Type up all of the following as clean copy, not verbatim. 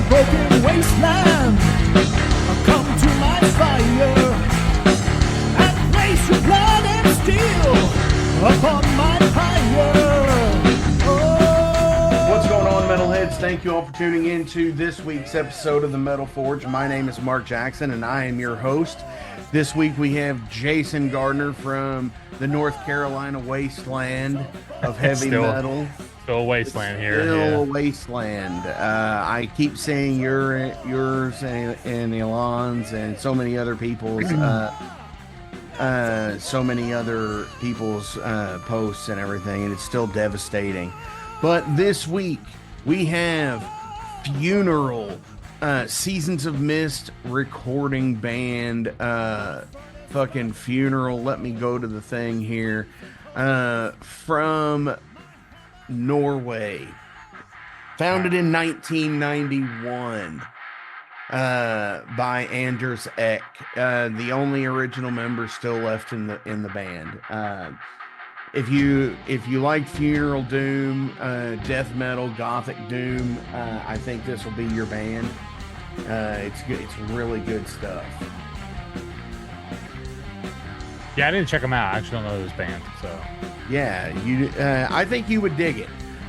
broken wasteland. Come to my fire and place your blood and steel upon my pyre. What's going on, metalheads? Thank you all for tuning in to this week's episode of the Metal Forge. My name is Mark Jackson, and I am your host. This week we have Jason Gardner from the North Carolina wasteland of heavy metal. Still a wasteland here. Still a wasteland. I keep saying yours and Elon's and so many other people's posts and everything, and it's still devastating. But this week we have Funeral, Seasons of Mist recording band, fucking Funeral. Let me go to the thing here. From Norway, founded in 1991 by Anders Ek, the only original member still left in the band. If you like Funeral Doom, death metal, gothic doom, I think this will be your band. It's good. It's really good stuff. Yeah, I didn't check them out. I actually don't know this band, so yeah, I think you would dig it.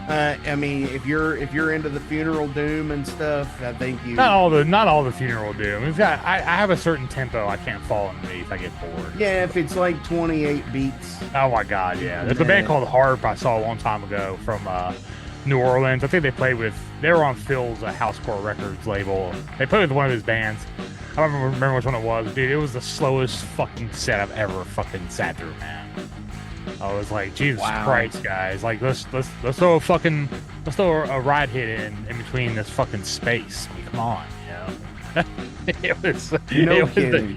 I mean, if you're into the Funeral Doom and stuff, I think you not all the Funeral Doom. It's got I have a certain tempo I can't fall underneath. I get bored. Yeah, if it's like 28 beats. Oh my god, yeah. There's a band called Harp I saw a long time ago from New Orleans. I think they were on Phil's Housecore Records label. They played with one of his bands. I don't remember which one it was, dude. It was the slowest fucking set I've ever fucking sat through, man. I was like, Jesus Christ, guys! Like, let's throw a ride hit in between this fucking space. I mean, come on, you know.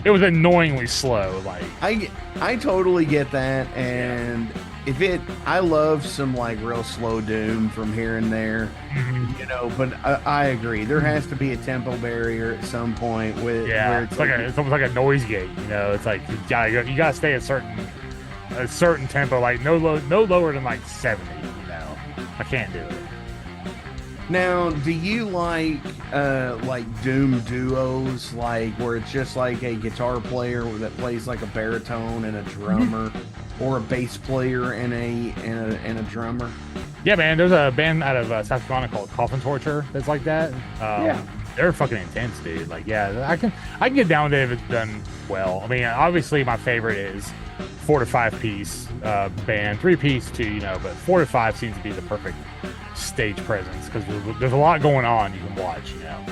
It was annoyingly slow. Like, I totally get that, and I love some like real slow doom from here and there, you know. But I agree, there has to be a tempo barrier at some point where it's almost like a noise gate, you know. It's like you gotta stay at a certain tempo, like no lower than like 70, you know. I can't do it. Now, do you like doom duos, like where it's just like a guitar player that plays like a baritone and a drummer, or a bass player and a drummer? Yeah, man. There's a band out of South Carolina called Coffin Torture that's like that. They're fucking intense, dude. Like, yeah, I can get down with it if it's done well. I mean, obviously my favorite is 4 to 5 piece band, 3 piece too, you know, but 4 to 5 seems to be the perfect stage presence because there's a lot going on you can watch, you know.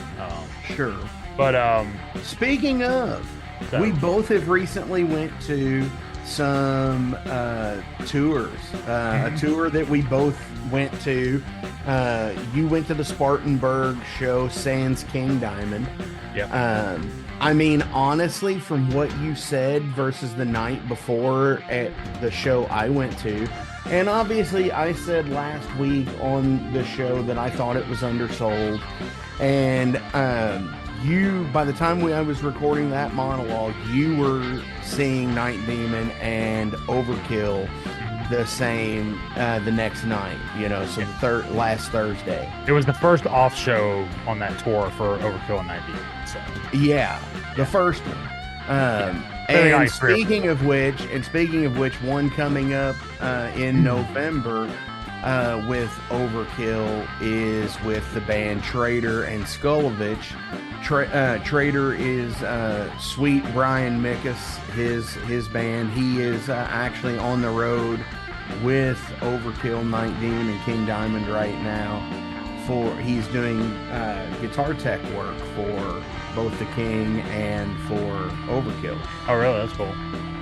Sure. But speaking of, we both have recently went to some tours. A tour that we both went to. You went to the Spartanburg show, Sans King Diamond. Yeah. I mean, honestly, from what you said versus the night before at the show I went to, and obviously I said last week on the show that I thought it was undersold, and by the time I was recording that monologue, you were seeing Night Demon and Overkill the same the next night, you know, so last Thursday. It was the first off show on that tour for Overkill and Night Demon. So. Yeah, the first one. And speaking of which, one coming up in November with Overkill is with the band Traitor and Skulovich. Traitor is Sweet Brian Mickus, his band. He is actually on the road with Overkill, Night Demon, and King Diamond right now. He's doing guitar tech work for both the King and for Overkill. Oh, really? That's cool.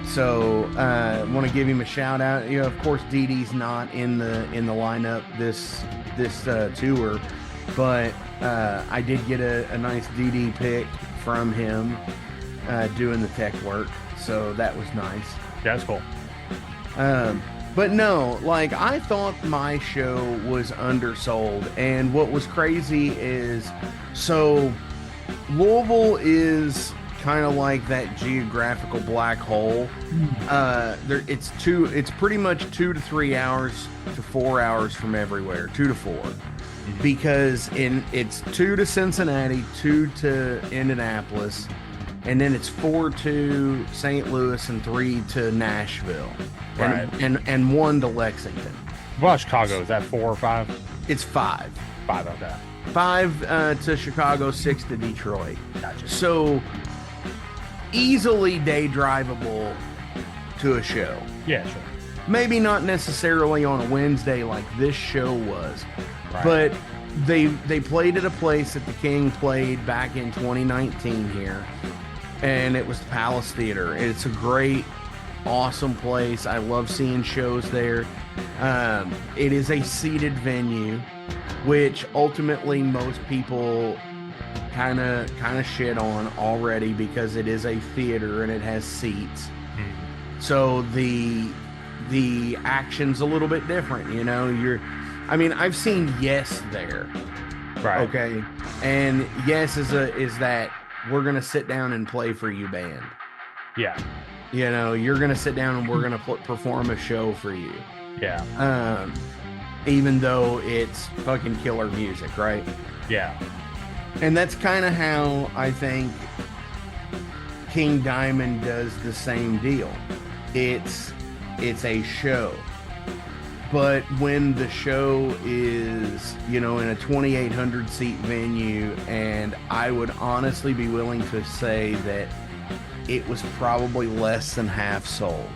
So I want to give him a shout out. You know, of course, DD's not in the lineup this tour, but I did get a nice DD pick from him doing the tech work, so that was nice. Yeah, that's cool. But no, like, I thought my show was undersold, and what was crazy is, so Louisville is kind of like that geographical black hole. It's pretty much 2 to 3 hours to 4 hours from everywhere, 2 to 4. because it's 2 to Cincinnati, 2 to Indianapolis, and then it's 4 to St. Louis and 3 to Nashville, and 1 to Lexington. Well, Chicago, is that 4 or 5? It's 5. 5, okay. 5 to Chicago, 6 to Detroit. Gotcha. So easily day drivable to a show. Yeah, sure. Maybe not necessarily on a Wednesday like this show was, Right. but they played at a place that the King played back in 2019 here, and it was the Palace Theater. It's a great, awesome place. I love seeing shows there. It is a seated venue, which ultimately most people kind of shit on already because it is a theater and it has seats. So the action's a little bit different, you know. I've seen Yes there, Right. okay, and Yes is that we're gonna sit down and play for you band. Yeah. You know, you're gonna sit down and we're gonna perform a show for you. Yeah. Even though it's fucking killer music, right? Yeah. And that's kind of how I think King Diamond does the same deal. It's a show. But when the show is, you know, in a 2,800 seat venue, and I would honestly be willing to say that it was probably less than half sold.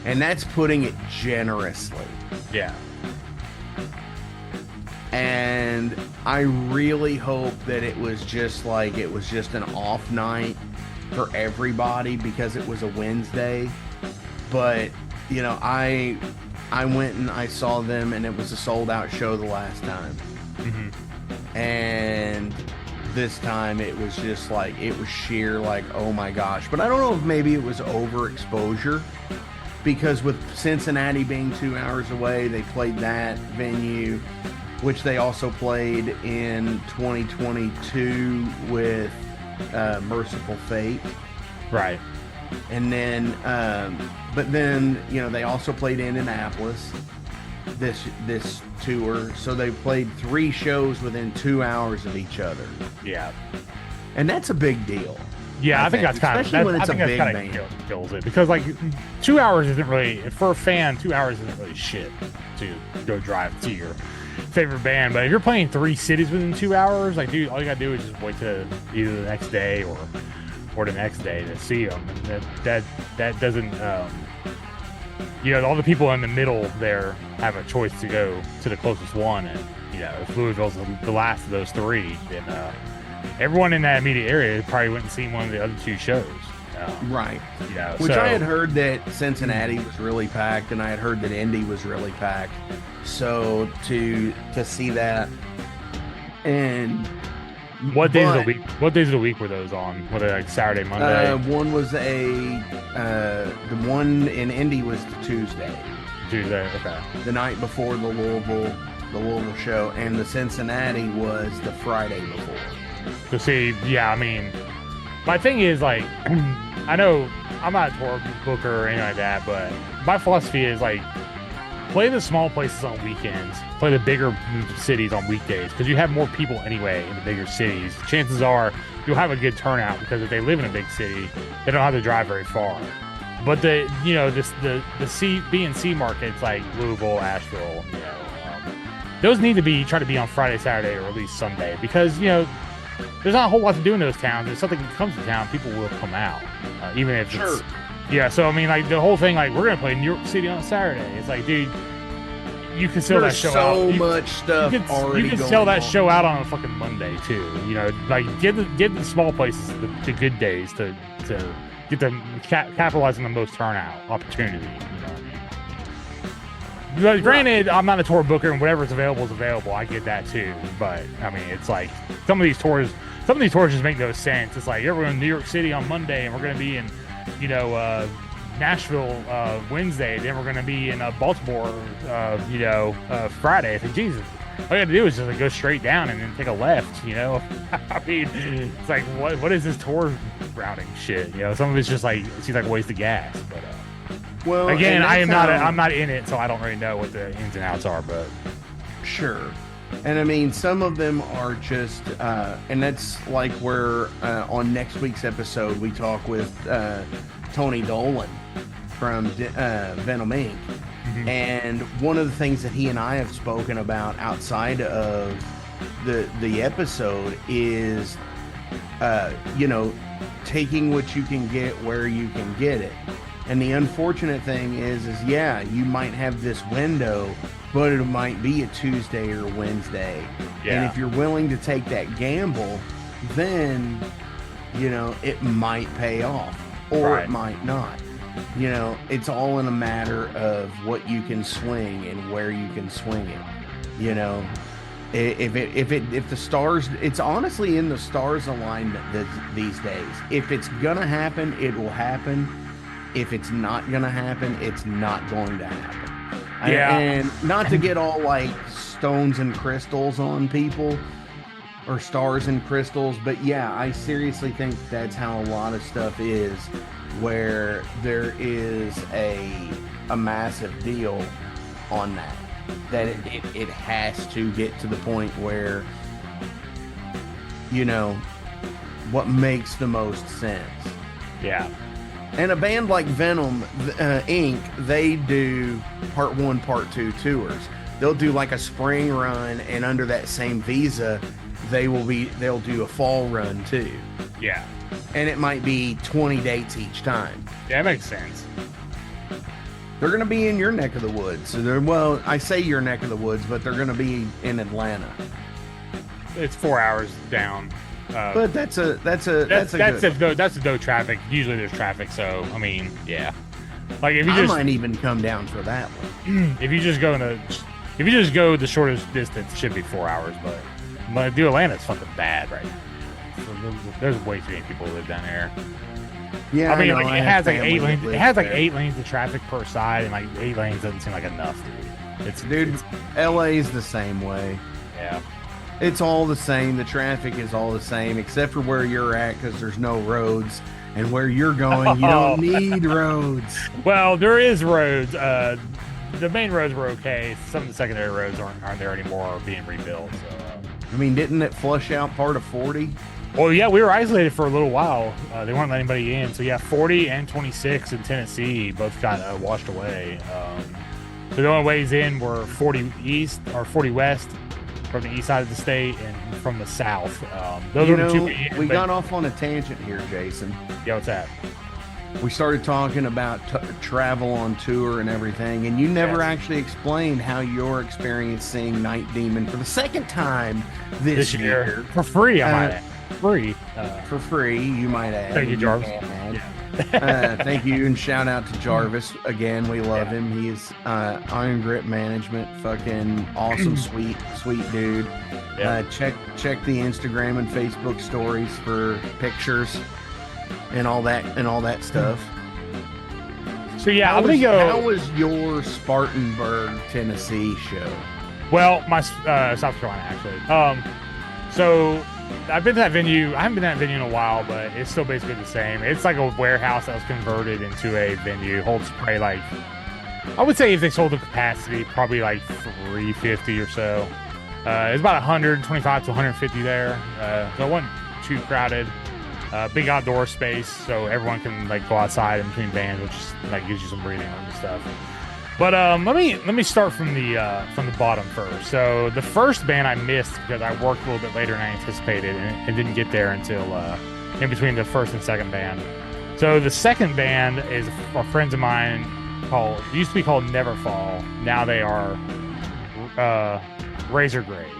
And that's putting it generously. Yeah. And I really hope that it was just an off night for everybody because it was a Wednesday. But, you know, I went and I saw them and it was a sold out show the last time. And this time it was just like, it was sheer like, oh my gosh. But I don't know if maybe it was overexposure, because with Cincinnati being 2 hours away, they played that venue, which they also played in 2022 with Merciful Fate. Right. And then, but then, you know, they also played Indianapolis this tour. So they played 3 shows within 2 hours of each other. Yeah. And that's a big deal. Yeah, I think that's kind of, especially when it's a big kind band. of kills it, because like 2 hours isn't really, for a fan, 2 hours isn't really shit to go drive to your favorite band. But if you're playing 3 cities within 2 hours, like, dude, all you gotta do is just wait to either the next day or the next day to see them. And that doesn't, you know, all the people in the middle there have a choice to go to the closest one, and you know, if Louisville's the last of those 3, then everyone in that immediate area probably went and seen one of the other 2 shows. Right. You know, Which I had heard that Cincinnati was really packed, and I had heard that Indy was really packed. So to see that, and what days of the week? What days of the week were those on? Were they like Saturday, Monday? One was the one in Indy was the Tuesday, okay. the night before the Louisville show, and the Cincinnati was the Friday before. So see, yeah, I mean, my thing is like, I know I'm not a tour booker or anything like that, but my philosophy is like, play the small places on weekends, play the bigger cities on weekdays, because you have more people anyway in the bigger cities. Chances are you'll have a good turnout, because if they live in a big city, they don't have to drive very far. But the B and C markets like Louisville, Asheville, you know, those need to try to be on Friday, Saturday, or at least Sunday, because you know, there's not a whole lot to do in those towns. If something comes to town, people will come out, even if it's... Yeah, so I mean, like, the whole thing, like, we're going to play New York City on Saturday. It's like, dude, you can sell that show out. There's so much stuff already. You can sell that show out on a fucking Monday, too. You know, like, get the small places the good days to get them capitalizing on the most turnout opportunity. You know what I mean? But granted, I'm not a tour booker, and whatever's available is available. I get that, too. But, I mean, it's like, some of these tours just make no sense. It's like, we're in New York City on Monday, and we're going to be in, you know, Nashville Wednesday, then we're going to be in Baltimore, Friday. I think, Jesus, all you got to do is just like, go straight down and then take a left, you know? I mean, it's like, what is this tour routing shit? You know, some of it's just like, it seems like a waste of gas. But, well, again, I'm not in it, so I don't really know what the ins and outs are, but. Sure. And I mean, some of them are just, and that's like where on next week's episode we talk with Tony Dolan from Venom Inc. Mm-hmm. And one of the things that he and I have spoken about outside of the episode is, taking what you can get where you can get it. And the unfortunate thing is yeah, you might have this window, but it might be a Tuesday or Wednesday. Yeah. And if you're willing to take that gamble, then, it might pay off or Right. it might not. It's all in a matter of what you can swing and where you can swing it. If the stars, it's honestly in the stars alignment these days. If it's gonna happen, it will happen. If it's not gonna happen, it's not going to happen. Yeah. And not to get all like stones and crystals on people or stars and crystals, but yeah, I seriously think that's how a lot of stuff is, where there is a massive deal on that it has to get to the point where, what makes the most sense. Yeah. And a band like Venom Inc., they do part 1, part 2 tours. They'll do like a spring run, and under that same visa, they'll do a fall run too. Yeah. And it might be 20 dates each time. Yeah, that makes sense. They're going to be in your neck of the woods. So I say your neck of the woods, but they're going to be in Atlanta. It's 4 hours down. But that's no traffic. Usually there's traffic, so I mean, yeah. Like if you I might even come down for that one. If you just go the shortest distance, it should be 4 hours. But Atlanta's fucking bad right now. So there's way too many people who live down there. Yeah, I mean, it has like 8 lanes. It has like 8 lanes of traffic per side, and like 8 lanes doesn't seem like enough, dude. LA's the same way. Yeah. It's all the same. The traffic is all the same, except for where you're at, because there's no roads. And where you're going, you don't need roads. Well, there is roads. The main roads were okay. Some of the secondary roads aren't there anymore, or being rebuilt. So. I mean, didn't it flush out part of 40? Well, yeah, we were isolated for a little while. They weren't letting anybody in. So, yeah, 40 and 26 in Tennessee both got washed away. So the only ways in were 40 east or 40 west from the east side of the state and from the south. Those were the two. We got off on a tangent here, Jason. Yeah, what's that? We started talking about travel on tour and everything, and you never actually explained how you're experiencing Night Demon for the second time this year. For free, I might add. Free. For free, you might add. Thank you, Jarvis. Thank you, and shout out to Jarvis again. We love him. He is Iron Grip Management, fucking awesome, sweet dude. Yeah. Check the Instagram and Facebook stories for pictures and all that stuff. So yeah, I'm gonna go. How was your Spartanburg, Tennessee show? Well, my South Carolina actually. So I've been to that venue. I haven't been to that venue in a while, but it's still basically the same. It's like a warehouse that was converted into a venue. Holds probably like, I would say if they sold the capacity, probably like 350 or so. It's about 125 to 150 there. So it wasn't too crowded. Big outdoor space, so everyone can like go outside in between bands, which is, like gives you some breathing room and stuff. But let me start from the bottom first. So the first band I missed because I worked a little bit later than I anticipated and didn't get there until in between the first and second band. So the second band is friends of mine it used to be called Neverfall. Now they are Razor Grave.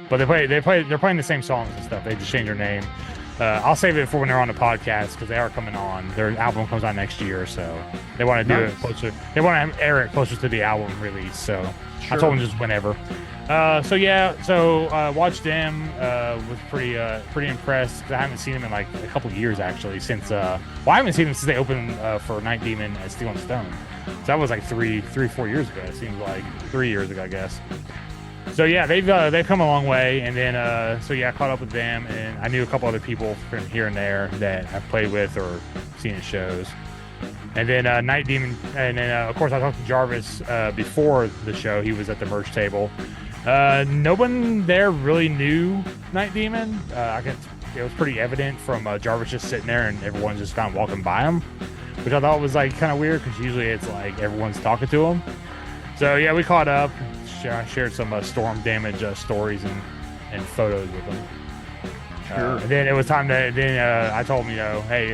But they're playing the same songs and stuff. They just changed their name. I'll save it for when they're on the podcast because they are coming on. Their album comes out next year, so they want to do it closer. They want to air it closer to the album release. So sure. I told them just whenever. So watched them. Was pretty impressed because I haven't seen them in like a couple of years actually. Since I haven't seen them since they opened for Night Demon at Steel and Stone. So that was like 3-4 years ago. It seems like 3 years ago, I guess. So yeah, they've come a long way, and then I caught up with them, and I knew a couple other people from here and there that I've played with or seen at shows. And then Night Demon, and then of course I talked to Jarvis before the show. He was at the merch table, No one there really knew Night Demon. It was pretty evident from Jarvis just sitting there and everyone just kind of walking by him, which I thought was like kind of weird because usually it's like everyone's talking to him. So yeah, we caught up, shared some storm damage stories and photos with him. Sure. And then it was time to. Then I told him, hey,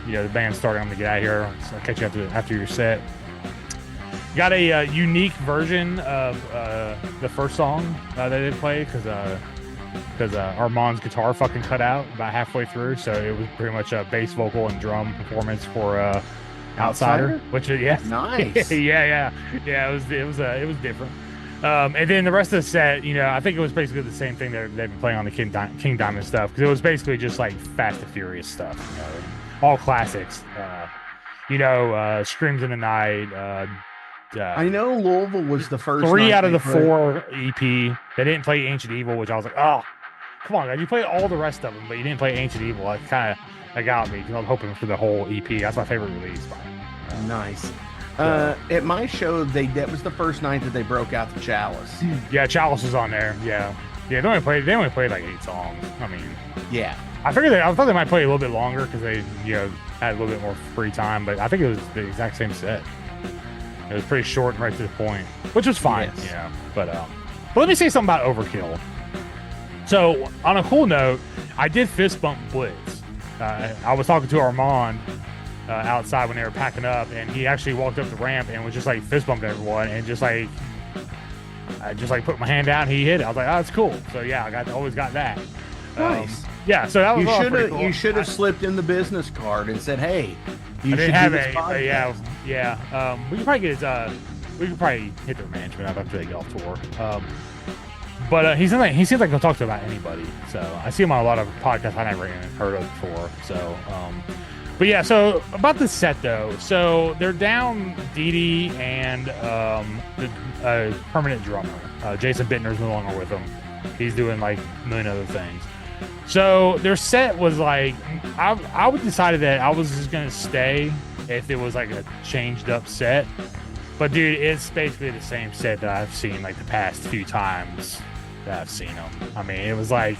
the band's starting. I'm gonna get out of here. So I'll catch you after your set. Got a unique version of the first song that they played because Armand's guitar fucking cut out about halfway through, so it was pretty much a bass vocal and drum performance for Outsider, which nice. yeah. It was different. And then the rest of the set, I think it was basically the same thing they've been playing on the King Diamond stuff, because it was basically just like Fast and Furious stuff, all classics. Screams in the Night. I know Louisville was the first. 3 out of the 4 EP. They didn't play Ancient Evil, which I was like, oh, come on, guys, you played all the rest of them, but you didn't play Ancient Evil. That got me because I was hoping for the whole EP. That's my favorite release. Nice. At my show, that was the first night that they broke out the Chalice. Yeah, Chalice was on there. Yeah. They only played like 8 songs. I mean, yeah. I thought they might play a little bit longer because they had a little bit more free time, but I think it was the exact same set. It was pretty short and right to the point, which was fine. Yes. But let me say something about Overkill. So on a cool note, I did fist bump Blitz. I was talking to Armand outside when they were packing up, and he actually walked up the ramp and was just like fist bumping everyone, and I just put my hand out and he hit it. I was like, oh, that's cool. So yeah, I always got that. Nice. Yeah, so that was cool. You should have slipped in the business card and said, hey, I didn't have it. Yeah. We could probably get we could probably hit their management after they get off tour. But he seems like he'll talk to about anybody. So I see him on a lot of podcasts I never even heard of before. So, but yeah. So about the set though, so they're down Dee and the permanent drummer. Jason Bittner's no longer with them. He's doing like a million other things. So their set was like, I would decided that I was just gonna stay if it was like a changed up set. But dude, it's basically the same set that I've seen like the past few times that I've seen them. I mean, it was like,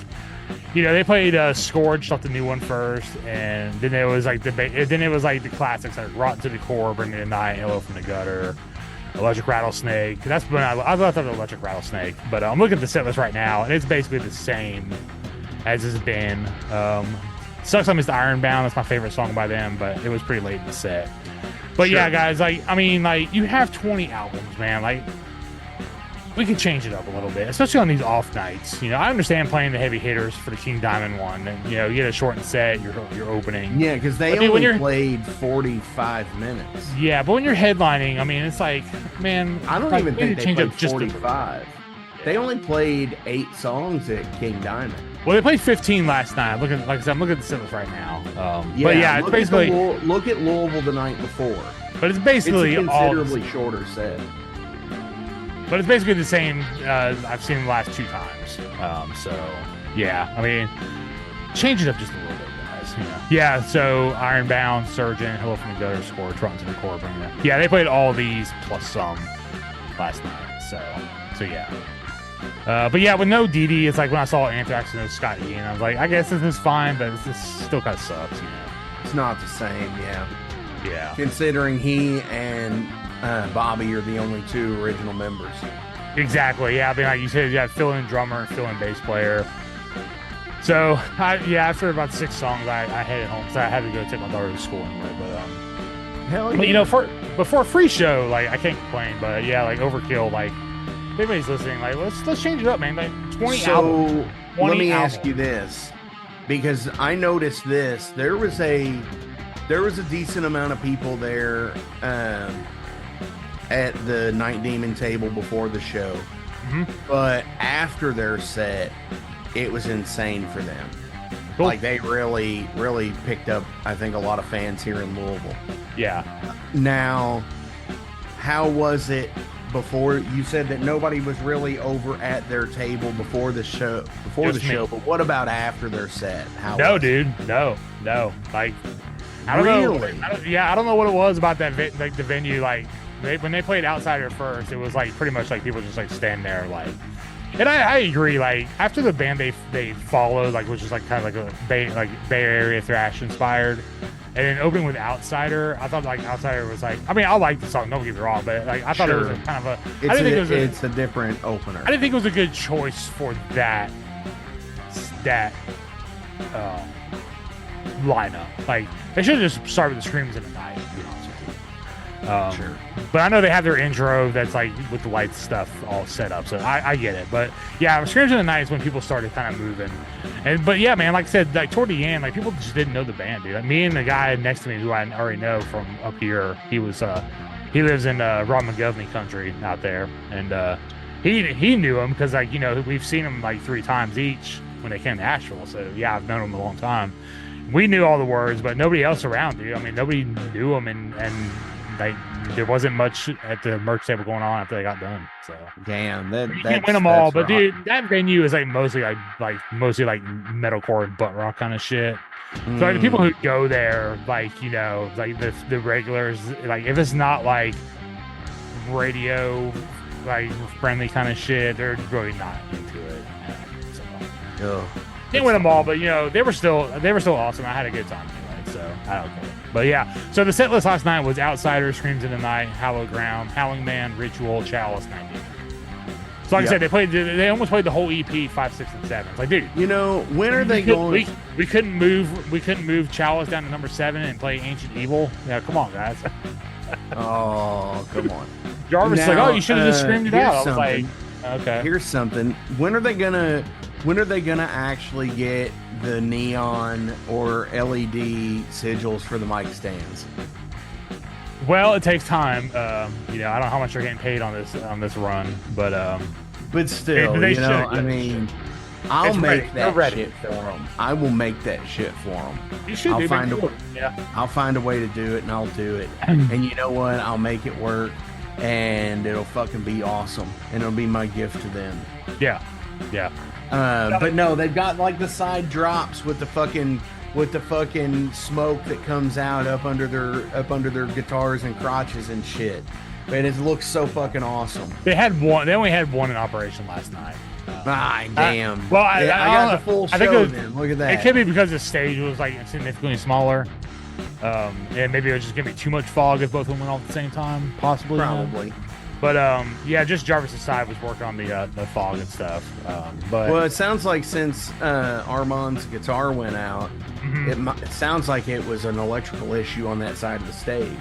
they played Scourged off the new one first, and then it was like the classics like Rotten to the Core, Bring Me the Night, Hello from the Gutter, Electric Rattlesnake. That's when I left out the Electric Rattlesnake. But I'm looking at the set list right now, and it's basically the same as it's been. Sucks I missed Ironbound. That's my favorite song by them, but it was pretty late in the set. But sure. Yeah, guys, you have 20 albums, man. We could change it up a little bit, especially on these off nights. I understand playing the heavy hitters for the King Diamond one, and you get a shortened set, you're opening. Yeah, because they only played 45 minutes. Yeah, but when you're headlining, I mean, it's like, man, I don't even think they played 45. They only played 8 songs at King Diamond. Well, they played 15 last night. I'm looking at the set list right now. But yeah, it's basically look at Louisville the night before. But it's basically a considerably shorter set. But it's basically the same I've seen the last 2 times. So yeah, I mean, change it up just a little bit, guys. Yeah. So Ironbound, Surgeon, Hello from the Gutter, Scourge, Rotten to the Core, Bring It. Yeah, they played all these plus some last night. So yeah. But yeah, with no Dee, it's like when I saw Anthrax and no Scott E, and I was like, I guess this is fine, but this still kind of sucks, It's not the same, yeah. Yeah. Considering he and Bobby are the only 2 original members. Exactly, yeah. I mean, like you said, you had fill-in drummer, fill-in bass player. So, after about 6 songs, I headed home because I had to go take my daughter to school anyway. Hell yeah. But for a free show, I can't complain. But yeah, Overkill, if anybody's listening, let's change it up, man. 20 albums. So let me ask you this, because I noticed this. There was a decent amount of people there at the Night Demon table before the show. Mm-hmm. But after their set, it was insane for them. Cool. They really, really picked up, I think, a lot of fans here in Louisville. Yeah. Now, how was it before? You said that nobody was really over at their table before the show. But what about after their set? Dude, no. I don't know. I don't know what it was about that the venue. When they played Outsider first, it was pretty much people just standing there And I agree. Like after the band they followed, like which is like kind of like a Bay Area thrash inspired, and then opening with Outsider, I thought like Outsider was like. I mean, I like the song. Don't get me wrong, but like I thought it was kind of a. I didn't think it was it's a different opener. I didn't think it was a good choice for that lineup. Like they should have just started with the Screams in the Night. To be honest with you. Sure. But I know they have their intro that's like with the lights stuff all set up, so I get it. But yeah, Screams in the Night is when people started kind of moving. But yeah, man, like I said, like toward the end, like people just didn't know the band, dude. Like, me and the guy next to me, who I already know from up here, he lives in Rob McGovney country out there, and he knew him because like we've seen him like 3 times each when they came to Asheville. So yeah, I've known him a long time. We knew all the words, but nobody else around, dude. I mean, nobody knew him, and like there wasn't much at the merch table going on after they got done. So damn, you can't win them all, but dude, that venue is like mostly like metalcore and butt rock kind of shit. So like the people who go there, like like the regulars, like if it's not like radio like friendly kind of shit, they're really not into it. So didn't win them all, but they were still awesome. I had a good time anyway, so I don't care. But yeah, so the set list last night was Outsider, Screams in the Night, Hallowed Ground, Howling Man, Ritual, Chalice, 90. So like I said, they almost played the whole EP 5, 6, and 7. It's like, dude, when are they going? We couldn't move Chalice down to number 7 and play Ancient Evil. Yeah, come on, guys. Oh, come on. Jarvis like, oh, you should have just screamed it out. I was like, okay. Here's something. When are they gonna actually get the neon or LED sigils for the mic stands? Well, it takes time. I don't know how much they're getting paid on this run, but still, I mean, I'll make that shit for them. I will make that shit for them. You should. I'll find a way to do it, and I'll do it. And you know what? I'll make it work, and it'll fucking be awesome, and it'll be my gift to them. Yeah. But no, they've got like the side drops with the fucking smoke that comes out up under their guitars and crotches and shit. Man, it looks so fucking awesome. They only had one in operation last night. Damn. I got the full show then. Look at that. It could be because the stage was like significantly smaller. And maybe it was just gonna be too much fog if both of them went off at the same time, possibly. Probably. But yeah, just Jarvis's side was working on the fog and stuff. But it sounds like since Armand's guitar went out, it sounds like it was an electrical issue on that side of the stage.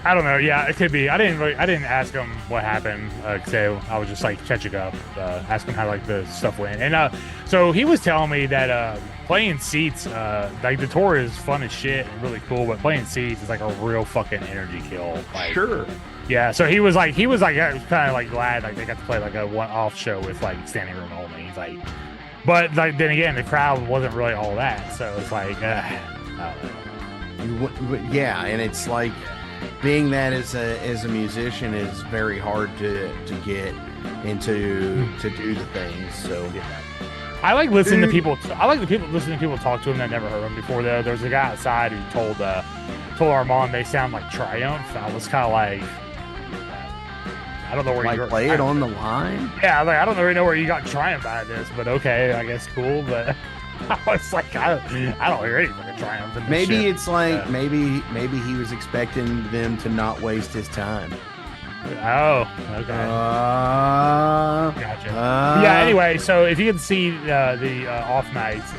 I don't know. Yeah, it could be. I didn't ask him what happened. So I was just like catching up, asking how like the stuff went. And so he was telling me that playing seats, like the tour is fun as shit and really cool, but playing seats is like a real fucking energy kill. Like, sure. Yeah, so he was kind of like glad like they got to play like a one-off show with like standing room only. He's like, but like then again, the crowd wasn't really all that, so it's like, I don't know. Yeah, and it's like being that as a musician is very hard to get into to do the things. So yeah. I like listening to people. Listening to people talk to him that never heard him before. Though there's a guy outside who told Armand they sound like Triumph. I was kind of like, I don't know where you play it on the line. Yeah, like I don't really know where you got Triumph out of this, but okay, I guess cool. But I was like, I don't hear anything like Triumph. In maybe shit. It's like maybe he was expecting them to not waste his time. Oh, okay. Gotcha. Yeah. Anyway, so if you can see the off nights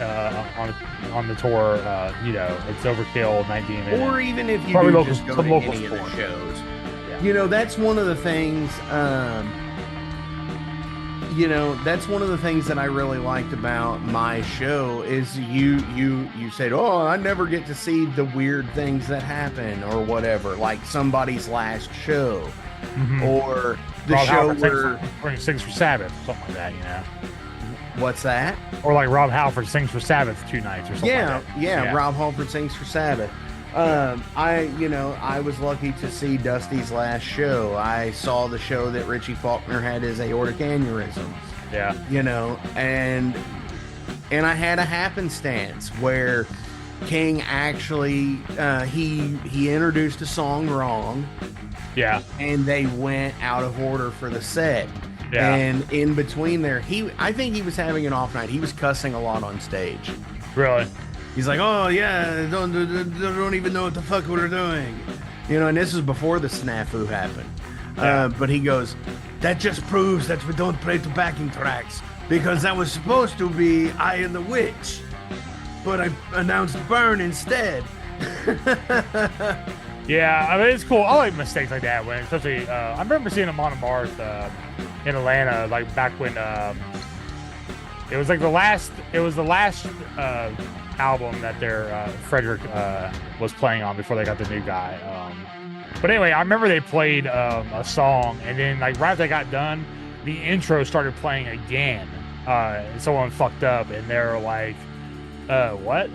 on the tour, it's Overkill 19 minutes. Or even if you probably do local, just go to local any sport. of the shows. Yeah. That's one of the things. That's one of the things that I really liked about my show is you said, oh, I never get to see the weird things that happen or whatever, like somebody's last show. Mm-hmm. Or the Rob show Halford sings for Sabbath, something like that, What's that? Or like Rob Halford sings for Sabbath 2 nights or something like that. Yeah, Rob Halford sings for Sabbath. I was lucky to see Dusty's last show. I saw the show that Richie Faulkner had his aortic aneurysm. Yeah. And I had a happenstance where King actually he introduced a song wrong. Yeah. And they went out of order for the set. Yeah. And in between there, I think he was having an off night. He was cussing a lot on stage. Really? He's like, oh yeah, don't even know what the fuck we're doing. You know, and this is before the snafu happened. Yeah. But he goes, that just proves that we don't play to backing tracks, because that was supposed to be I and the Witch, but I announced Burn instead. Yeah, I mean, it's cool. I like mistakes like that when, especially, I remember seeing him on a Marth in Atlanta, like back when it was like the last album that their Frederick was playing on before they got the new guy. But anyway, I remember they played a song, and then like right after they got done, the intro started playing again. And someone fucked up, and they were like, what?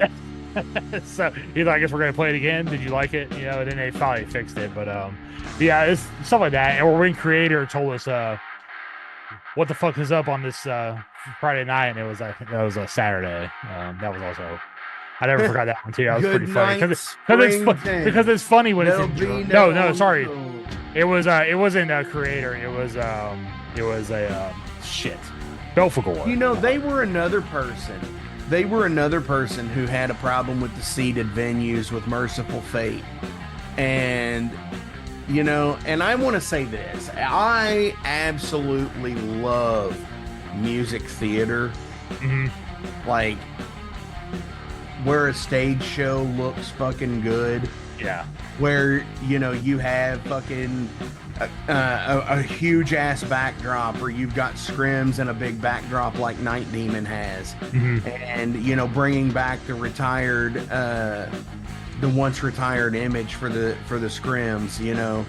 So he's like, I guess we're gonna play it again. Did you like it? You know, and then they finally fixed it. But yeah, it's stuff like that. And when Creator told us what the fuck is up on this Friday night, and it was I think that was a Saturday. That was also, I never forgot that one too. That was pretty funny because it's funny when it's in no, sorry, it wasn't Creator. It was a shit Belphegor. You know, they were another person. They were another person who had a problem with the seated venues with Merciful Fate. And, you know, and I want to say this. I absolutely love music theater. Mm-hmm. Like, where a stage show looks fucking good. Yeah. Where, you know, you have fucking a huge ass backdrop, or you've got scrims and a big backdrop like Night Demon has. Mm-hmm. And, you know, bringing back the retired, the once retired image for the scrims, you know,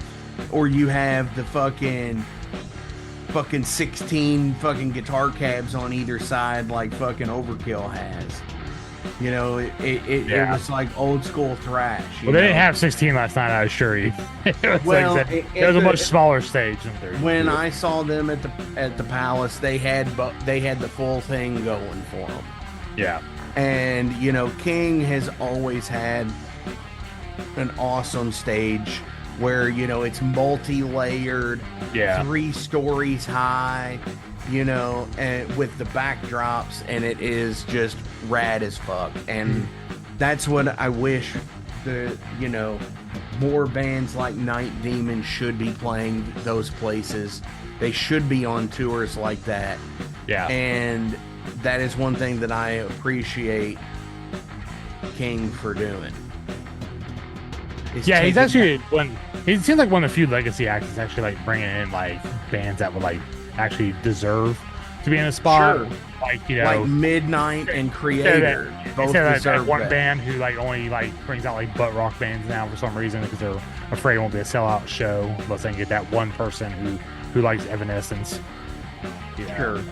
or you have the fucking 16 fucking guitar cabs on either side like fucking Overkill has. You know, it was like old school thrash. Well, they didn't have 16 last night, I assure you. It was a much smaller stage than 30. When I saw them at the Palace, they had the full thing going for them. Yeah. And, you know, King has always had an awesome stage where, you know, it's multi-layered, 3 stories high, you know, and with the backdrops, and it is just rad as fuck. And that's what I wish you know, more bands like Night Demon should be playing those places. They should be on tours like that. Yeah. And that is one thing that I appreciate King for doing. Yeah, he's actually he seems like one of the few legacy acts that's actually like bringing in like bands that would like actually deserve to be in a spot. Sure. Like, you know, like Midnight and Creator both deserve that one that. band who like only like brings out like butt rock bands now for some reason because they're afraid it won't be a sellout show unless they can get that one person who likes Evanescence. You know? Sure.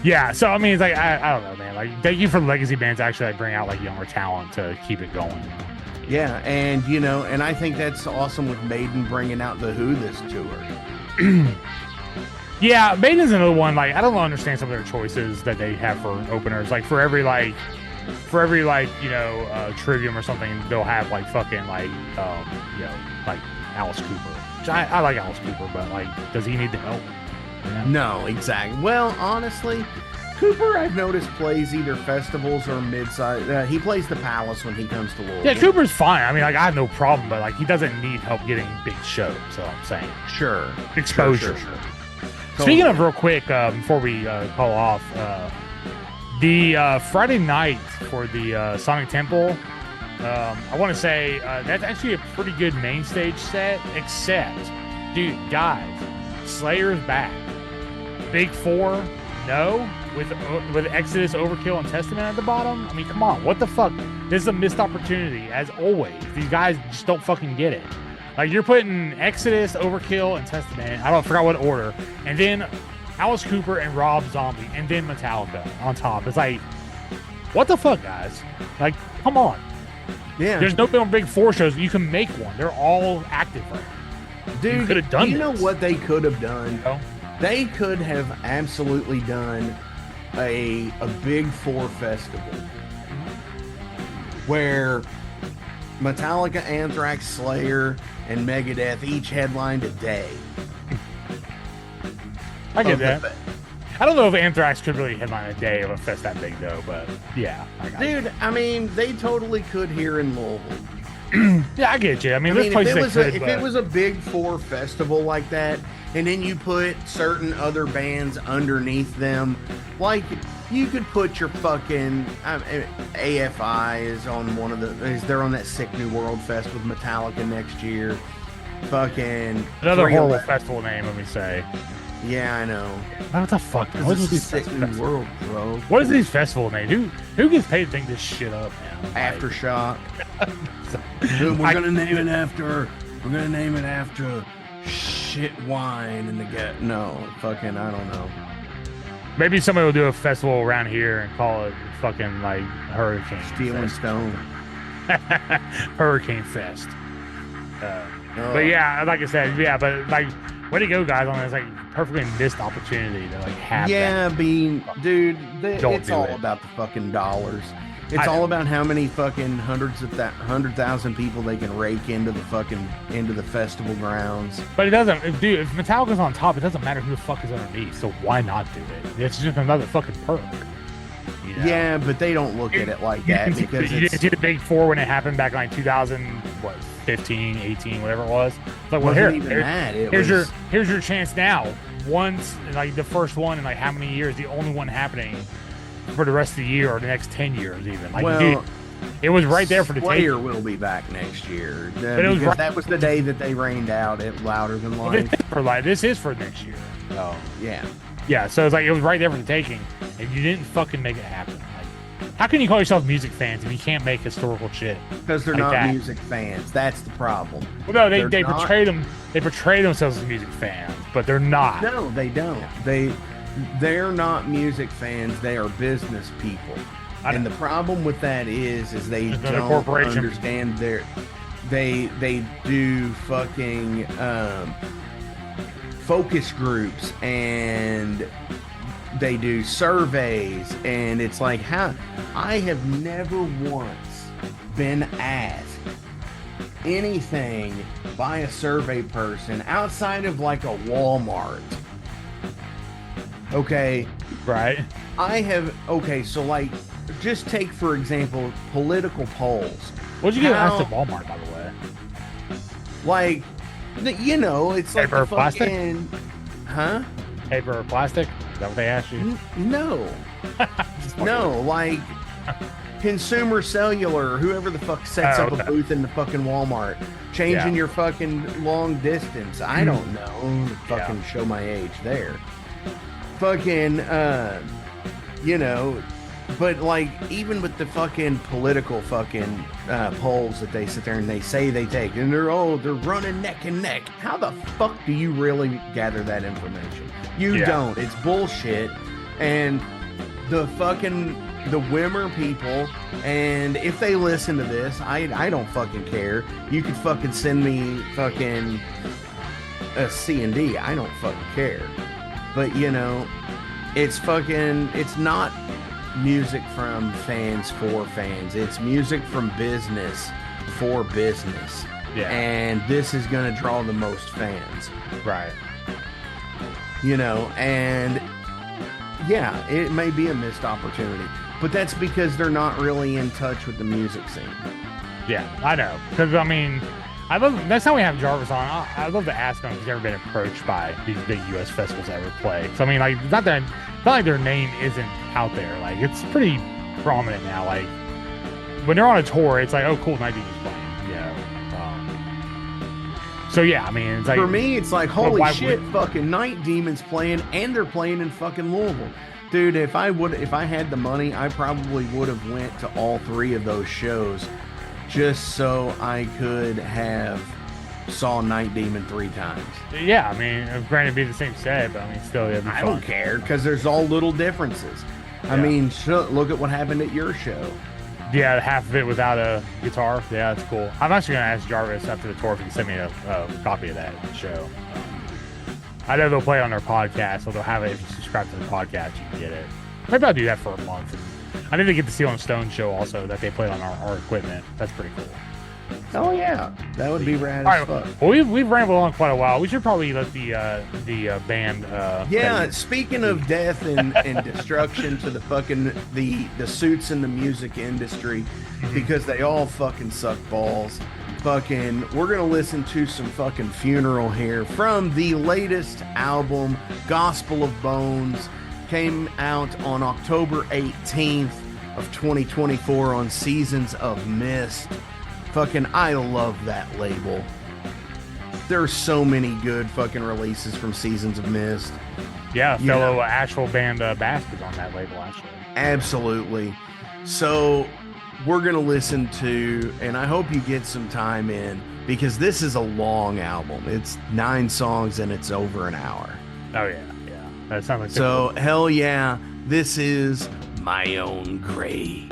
Yeah, so I mean, it's like I don't know, man. Like, thank you for the legacy bands to actually like bring out like younger talent to keep it going. Yeah, and you know, and I think that's awesome with Maiden bringing out the Who this tour. Yeah, Maiden's another one. Like, I don't understand some of their choices that they have for openers. Like for every you know Trivium or something, they'll have like fucking like you know, like Alice Cooper. Which I like Alice Cooper, but like, does he need the help? Yeah. No, exactly. Well, honestly, Cooper, I've noticed, plays either festivals or mid-size. He plays the Palace when he comes to Louisville. Yeah, Cooper's fine. I mean, like, I have no problem, but like, he doesn't need help getting big shows. So I'm saying, sure, exposure. Sure. Speaking of, real quick, before we call off, the Friday night for the Sonic Temple, I want to say that's actually a pretty good main stage set. Except, dude, guys, Slayer's back. Big Four, no. With Exodus, Overkill, and Testament at the bottom? I mean, come on. What the fuck? This is a missed opportunity, as always. These guys just don't fucking get it. Like, you're putting Exodus, Overkill, and Testament, I forgot what order, and then Alice Cooper and Rob Zombie, and then Metallica on top. It's like, what the fuck, guys? Like, come on. Yeah. There's no Big Four shows. You can make one. They're all active right now. Dude, you could have done You know this. what they could have done? No? They could have absolutely done a Big Four festival where Metallica, Anthrax, Slayer, and Megadeth each headlined a day. I get that. I don't know if Anthrax could really headline a day of a fest that big though, but yeah. Dude, I mean, they totally could here in Louisville. Yeah, I get you. I mean, if it was a Big Four festival like that, and then you put certain other bands underneath them, like you could put your fucking AFI is on one of they're on that Sick New World Fest with Metallica next year. Fucking another horrible festival name, let me say. Yeah, I know. What the fuck? What is this Sick New World, bro? What is these festival names? Who gets paid to think this shit up, man? Aftershock. Dude, we're gonna name it after shit wine and the gut. No, fucking, I don't know. Maybe somebody will do a festival around here and call it fucking like Hurricane Steel and Stone. Hurricane Fest. But yeah, like I said, yeah, but like, way to go, guys, on this like perfectly missed opportunity to like have. Yeah, dude, it's all about the fucking dollars. It's all about how many fucking 100,000 people they can rake into the festival grounds. But it doesn't, dude. If Metallica's on top, it doesn't matter who the fuck is underneath. So why not do it? It's just another fucking perk. You know? Yeah, but they don't look at it like that because you didn't see the Big Four when it happened back in like 2015, 18, whatever it was. It's like, well, here's your chance now. Once, like the first one in like how many years? The only one happening for the rest of the year or the next 10 years, even. Like, well, dude, it was right there for the taking. Slayer will be back next year because that was the day that they rained out at Louder Than Life. This is for next year. Oh yeah. Yeah, so it's like it was right there for the taking, and you didn't fucking make it happen. Like, how can you call yourself music fans if you can't make historical shit? Because they're not music fans. That's the problem. Well, no, they portray them. They portray themselves as music fans, but they're not. No, they don't. They're not music fans. They are business people. And the problem with that is they don't understand they do fucking focus groups and they do surveys, and it's like, how I have never once been asked anything by a survey person outside of like a Walmart. Okay. Right. So like, just take for example political polls. What'd you get asked at Walmart, by the way? Like, you know, it's paper like or plastic? Huh? Paper or plastic? Is that what they asked you? No. No, like Consumer Cellular, whoever the fuck sets up a booth in the fucking Walmart, changing your fucking long distance. I don't know. Fucking show my age there. Fucking, you know, but like, even with the fucking political fucking polls that they sit there and they say they take, and they're running neck and neck. How the fuck do you really gather that information? You don't. It's bullshit. And the Wimmer people, and if they listen to this, I don't fucking care. You could fucking send me fucking a C&D. I don't fucking care. But, you know, it's not music from fans for fans. It's music from business for business. Yeah. And this is going to draw the most fans. Right. You know, and yeah, it may be a missed opportunity, but that's because they're not really in touch with the music scene. Yeah, I know. Because, I mean, that's how we have Jarvis on. I'd love to ask him if he's ever been approached by these big U.S. festivals that ever play. So, I mean, like, not like their name isn't out there. Like, it's pretty prominent now. Like, when they're on a tour, it's like, oh, cool, Night Demon's playing. You know? So, yeah, I mean, it's like... For me, it's like, holy shit, fucking Night Demon's playing, and they're playing in fucking Louisville. Dude, if I had the money, I probably would have went to all three of those shows just so I could have saw Night Demon 3 times. Yeah, I mean, granted it'd be the same set, but I mean, still, it'd be fun. I don't care, because there's all little differences. I mean, look at what happened at your show. Yeah, half of it without a guitar. Yeah, that's cool. I'm actually going to ask Jarvis after the tour if he can send me a copy of that show. I know they'll play on their podcast, so they'll have it. If you subscribe to the podcast, you can get it. Maybe I'll do that for a month. I think they get to see on Stone show also that they played on our equipment. That's pretty cool. Oh yeah, that would be rad as fuck. Well, we've rambled on quite a while. We should probably let the band. Yeah, speaking of death and destruction to the fucking the suits in the music industry, because they all fucking suck balls. Fucking, we're gonna listen to some fucking Funeral here from the latest album, Gospel of Bones. Came out on October 18th of 2024 on Seasons of Mist. Fucking, I love that label. There's so many good fucking releases from Seasons of Mist. Yeah, fellow Asheville band Bastards on that label, actually. Absolutely. So we're going to listen to, and I hope you get some time in, because this is a long album. It's 9 songs and it's over an hour. Oh, yeah. That sounds like so, hell yeah, this is My Own Grave.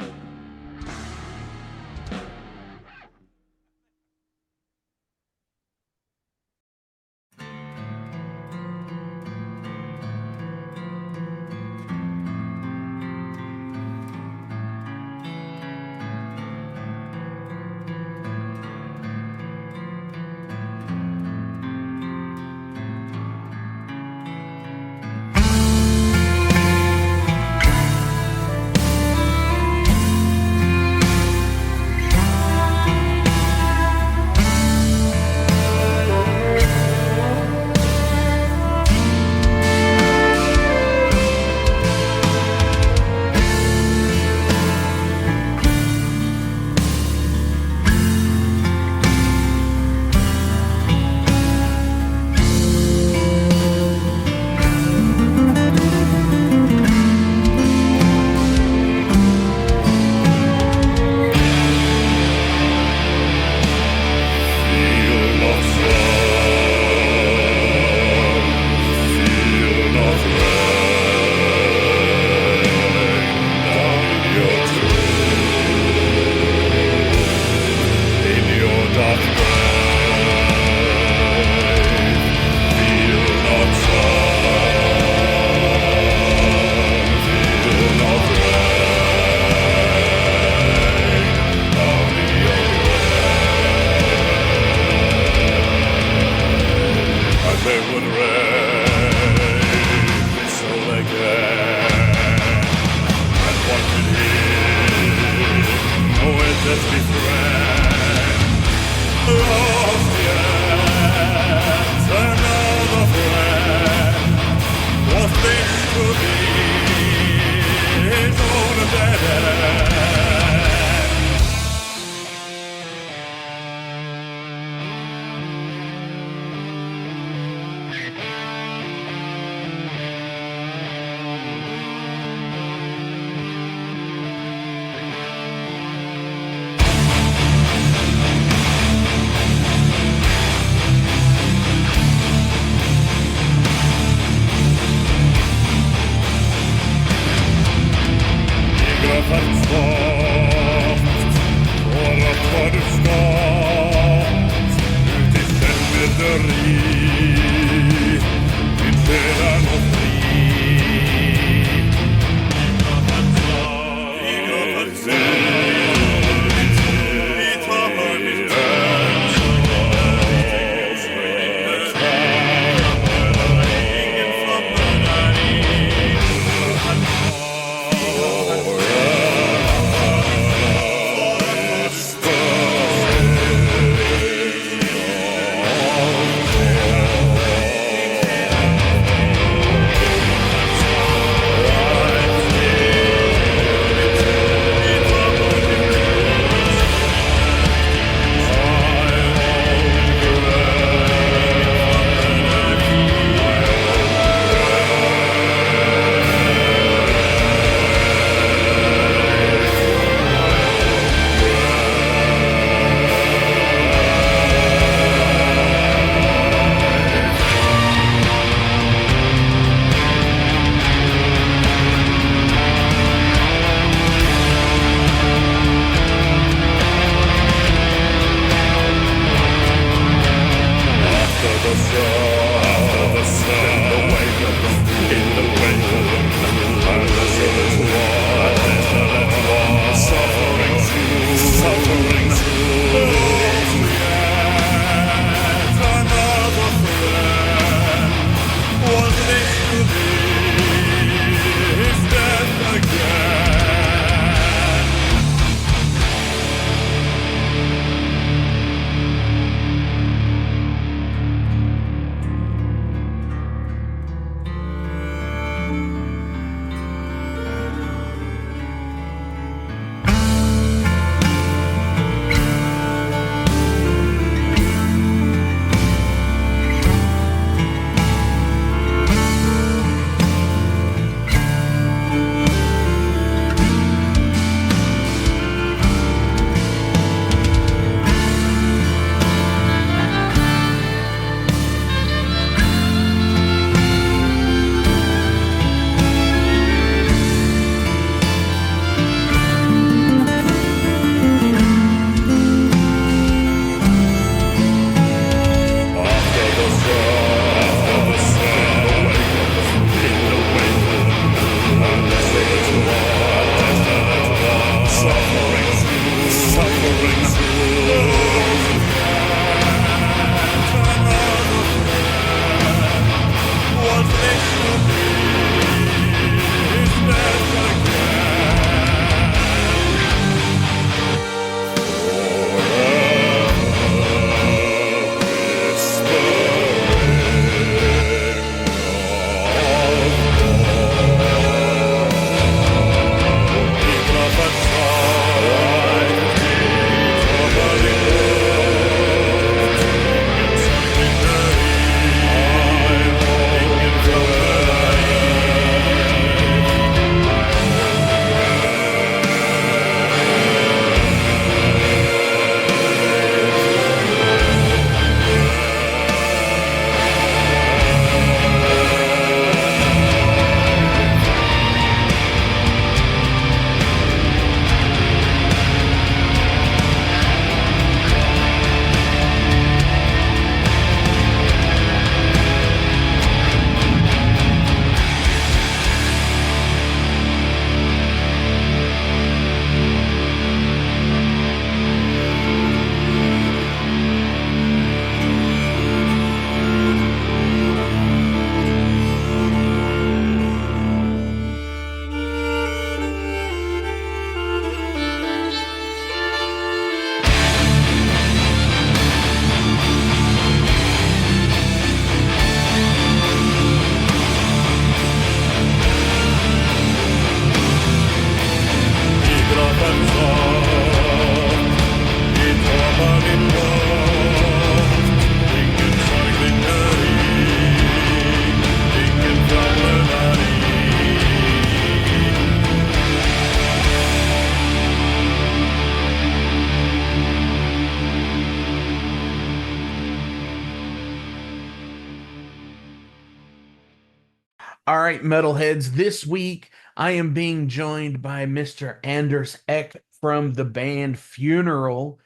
right, metalheads. This week I am being joined by Mr. Anders Eck from the band Funeral.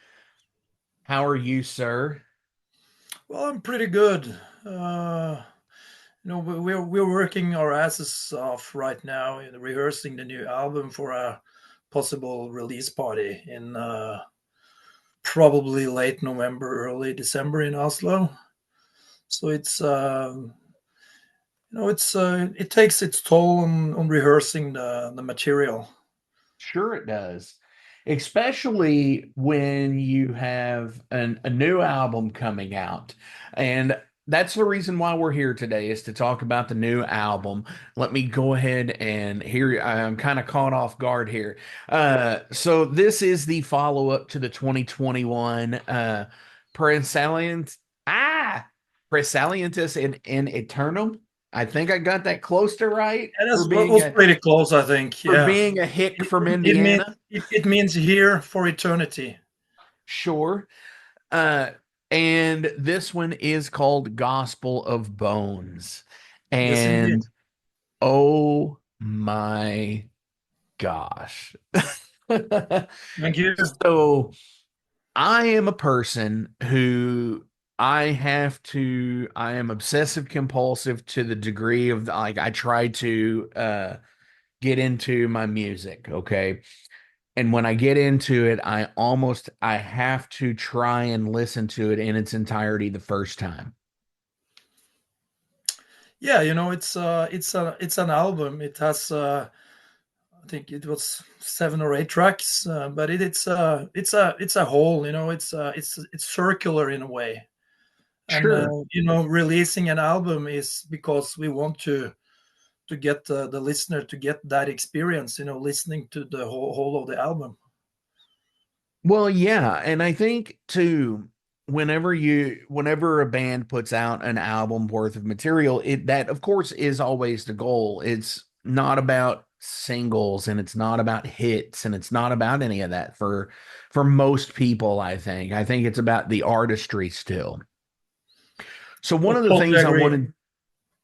How are you, sir? Well, I'm pretty good. We're working our asses off right now in rehearsing the new album for a possible release party in probably late November, early December in Oslo. So it takes its toll on rehearsing the material. Sure, it does. Especially when you have a new album coming out. And that's the reason why we're here today is to talk about the new album. Let me go ahead and here I'm kind of caught off guard here. So this is the follow-up to the 2021 Presalient Presalientus in Eternum. I think I got that close to right And for that being was pretty close, I think. Yeah, a hick from it means Indiana. it means here for eternity. Sure. Uh, and this one is called Gospel of Bones. Yes, indeed. And oh my gosh. Thank you. So I am a person who I am obsessive compulsive to the degree of like I try to get into my music, okay? And when I get into it, I have to try and listen to it in its entirety the first time. Yeah, it's an album. It has I think it was 7 or 8 tracks, but it's a whole. It's circular in a way. And Sure. releasing an album is because we want to get the listener to get that experience. Listening to the whole of the album. Well, yeah, and I think too, whenever a band puts out an album worth of material, it that of course is always the goal. It's not about singles and it's not about hits and it's not about any of that for most people, I think. I think it's about the artistry still. So one I of the totally things I agree. wanted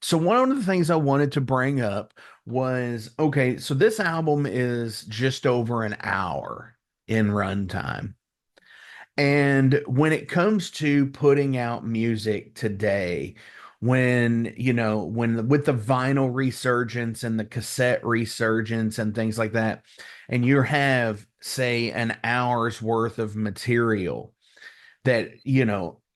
So one of the things I wanted to bring up was okay, so this album is just over an hour in runtime. And when it comes to putting out music today, when with the vinyl resurgence and the cassette resurgence and things like that, and you have, say, an hour's worth of material that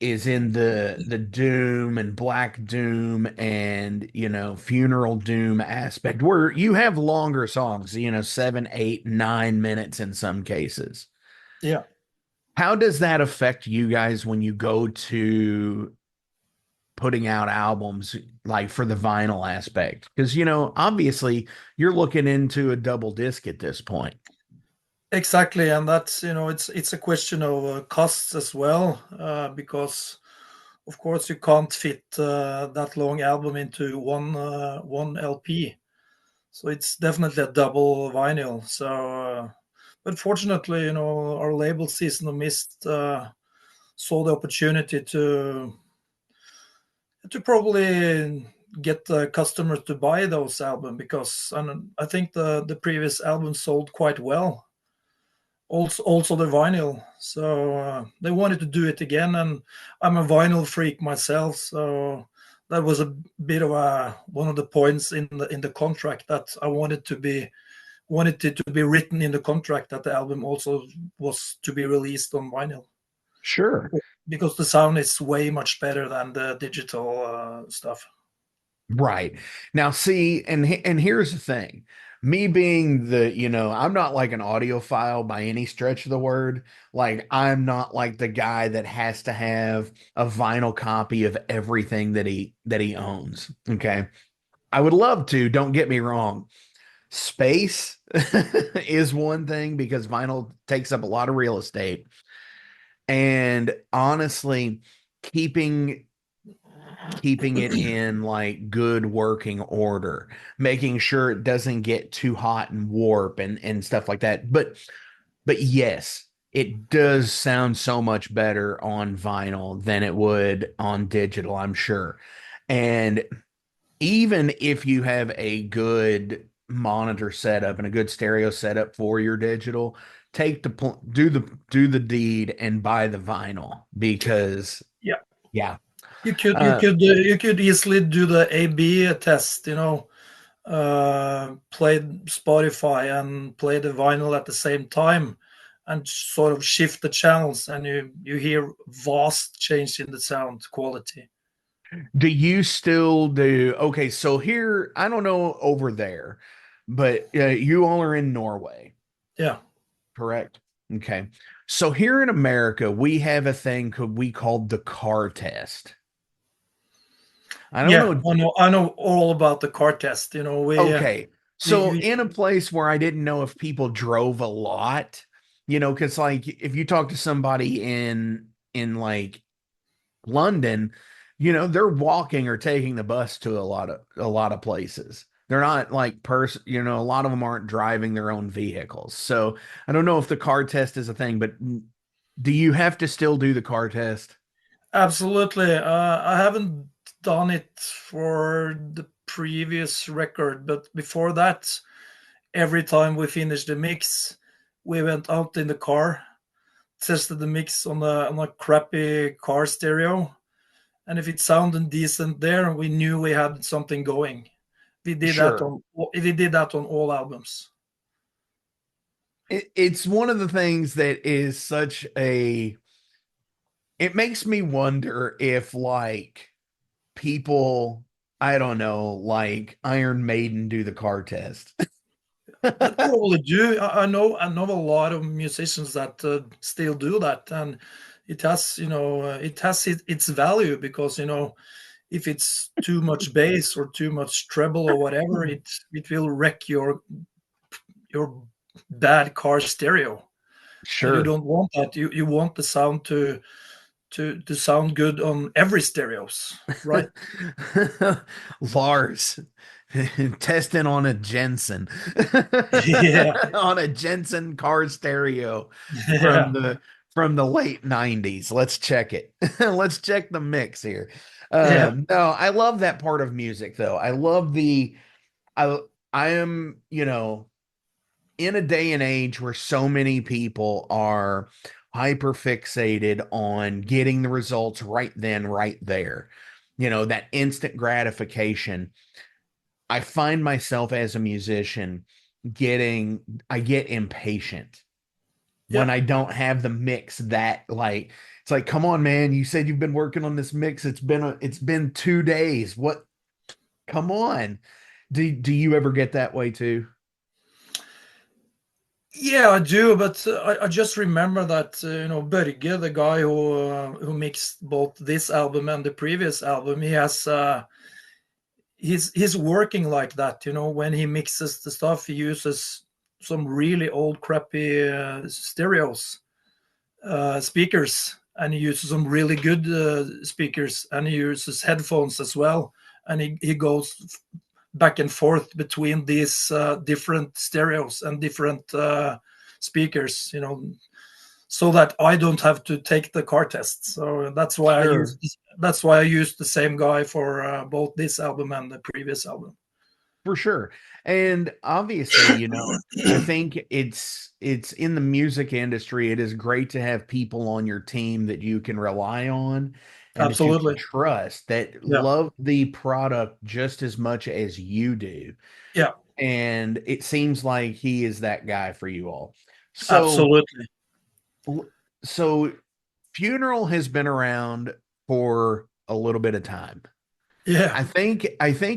is in the doom and black doom and funeral doom aspect where you have longer songs, 7, 8, 9 minutes in some cases. Yeah. How does that affect you guys when you go to putting out albums like for the vinyl aspect? Because obviously you're looking into a double disc at this point. Exactly, and that's it's a question of costs as well, because of course you can't fit that long album into one LP, so it's definitely a double vinyl. So, but fortunately, our label Season of Mist saw the opportunity to probably get the customers to buy those albums because and I think the previous album sold quite well, also the vinyl. So they wanted to do it again, and I'm a vinyl freak myself. So that was a bit of one of the points in the contract that I wanted it to be written in the contract that the album also was to be released on vinyl Sure. because the sound is way much better than the digital stuff. Right. Now, see, and here's the thing. Me being I'm not like an audiophile by any stretch of the word. Like, I'm not like the guy that has to have a vinyl copy of everything that he owns. Okay. I would love to, don't get me wrong. Space is one thing because vinyl takes up a lot of real estate. And honestly, keeping keeping it in like good working order, making sure it doesn't get too hot and warp and stuff like that. But yes, it does sound so much better on vinyl than it would on digital, I'm sure. And even if you have a good monitor setup and a good stereo setup for your digital, do the deed and buy the vinyl because Yeah, yeah. you Uh, could you could easily do the A/B test. Play Spotify and play the vinyl at the same time, and sort of shift the channels, and you hear vast change in the sound quality. do you still do okay, so here, I don't know over there, but you all are in Norway, Yeah, correct? Okay. So here in America, we have a thing we called the car test. I don't yeah, know. I know all about the car test. Okay. We, So we in a place where I didn't know if people drove a lot, because like if you talk to somebody in like London, they're walking or taking the bus to a lot of places. They're not like a lot of them aren't driving their own vehicles. So I don't know if the car test is a thing, but do you have to still do the car test? Absolutely. I haven't done it for the previous record, but before that, every time we finished the mix, we went out in the car, tested the mix on a crappy car stereo, and if it sounded decent there, we knew we had something going. Sure. We did that on all albums. It's one of the things that is it makes me wonder if like people, I don't know, like Iron Maiden do the car test. They probably do. I know a lot of musicians that still do that, and it has its value because if it's too much bass or too much treble or whatever, it will wreck your bad car stereo, and you Sure. don't want that. You want the sound to sound good on every stereos, right? Lars testing on a Jensen Yeah, on a Jensen car stereo from yeah, the late 90s. Let's check it. Let's check the mix here. yeah, No, I love that part of music though. I I am, in a day and age where so many people are hyper fixated on getting the results right then, right there, that instant gratification. I find myself as a musician I get impatient yeah. when I don't have the mix that like, it's like, come on, man, you said you've been working on this mix. It's been 2 days. What, come on. Do you ever get that way too? Yeah, I do, but I just remember that Børge, the guy who mixed both this album and the previous album, he's working like that. When he mixes the stuff, he uses some really old crappy stereos, speakers, and he uses some really good speakers, and he uses headphones as well, and he goes back and forth between these different stereos and different speakers, so that I don't have to take the car test. So Sure. that's why I used the same guy for both this album and the previous album. For sure. And obviously, I think it's in the music industry, it is great to have people on your team that you can rely on and that you can Absolutely. trust that Yeah. love the product just as much as you do. Yeah. And it seems like he is that guy for you all. So, Absolutely. so Funeral has been around for a little bit of time. Yeah. I think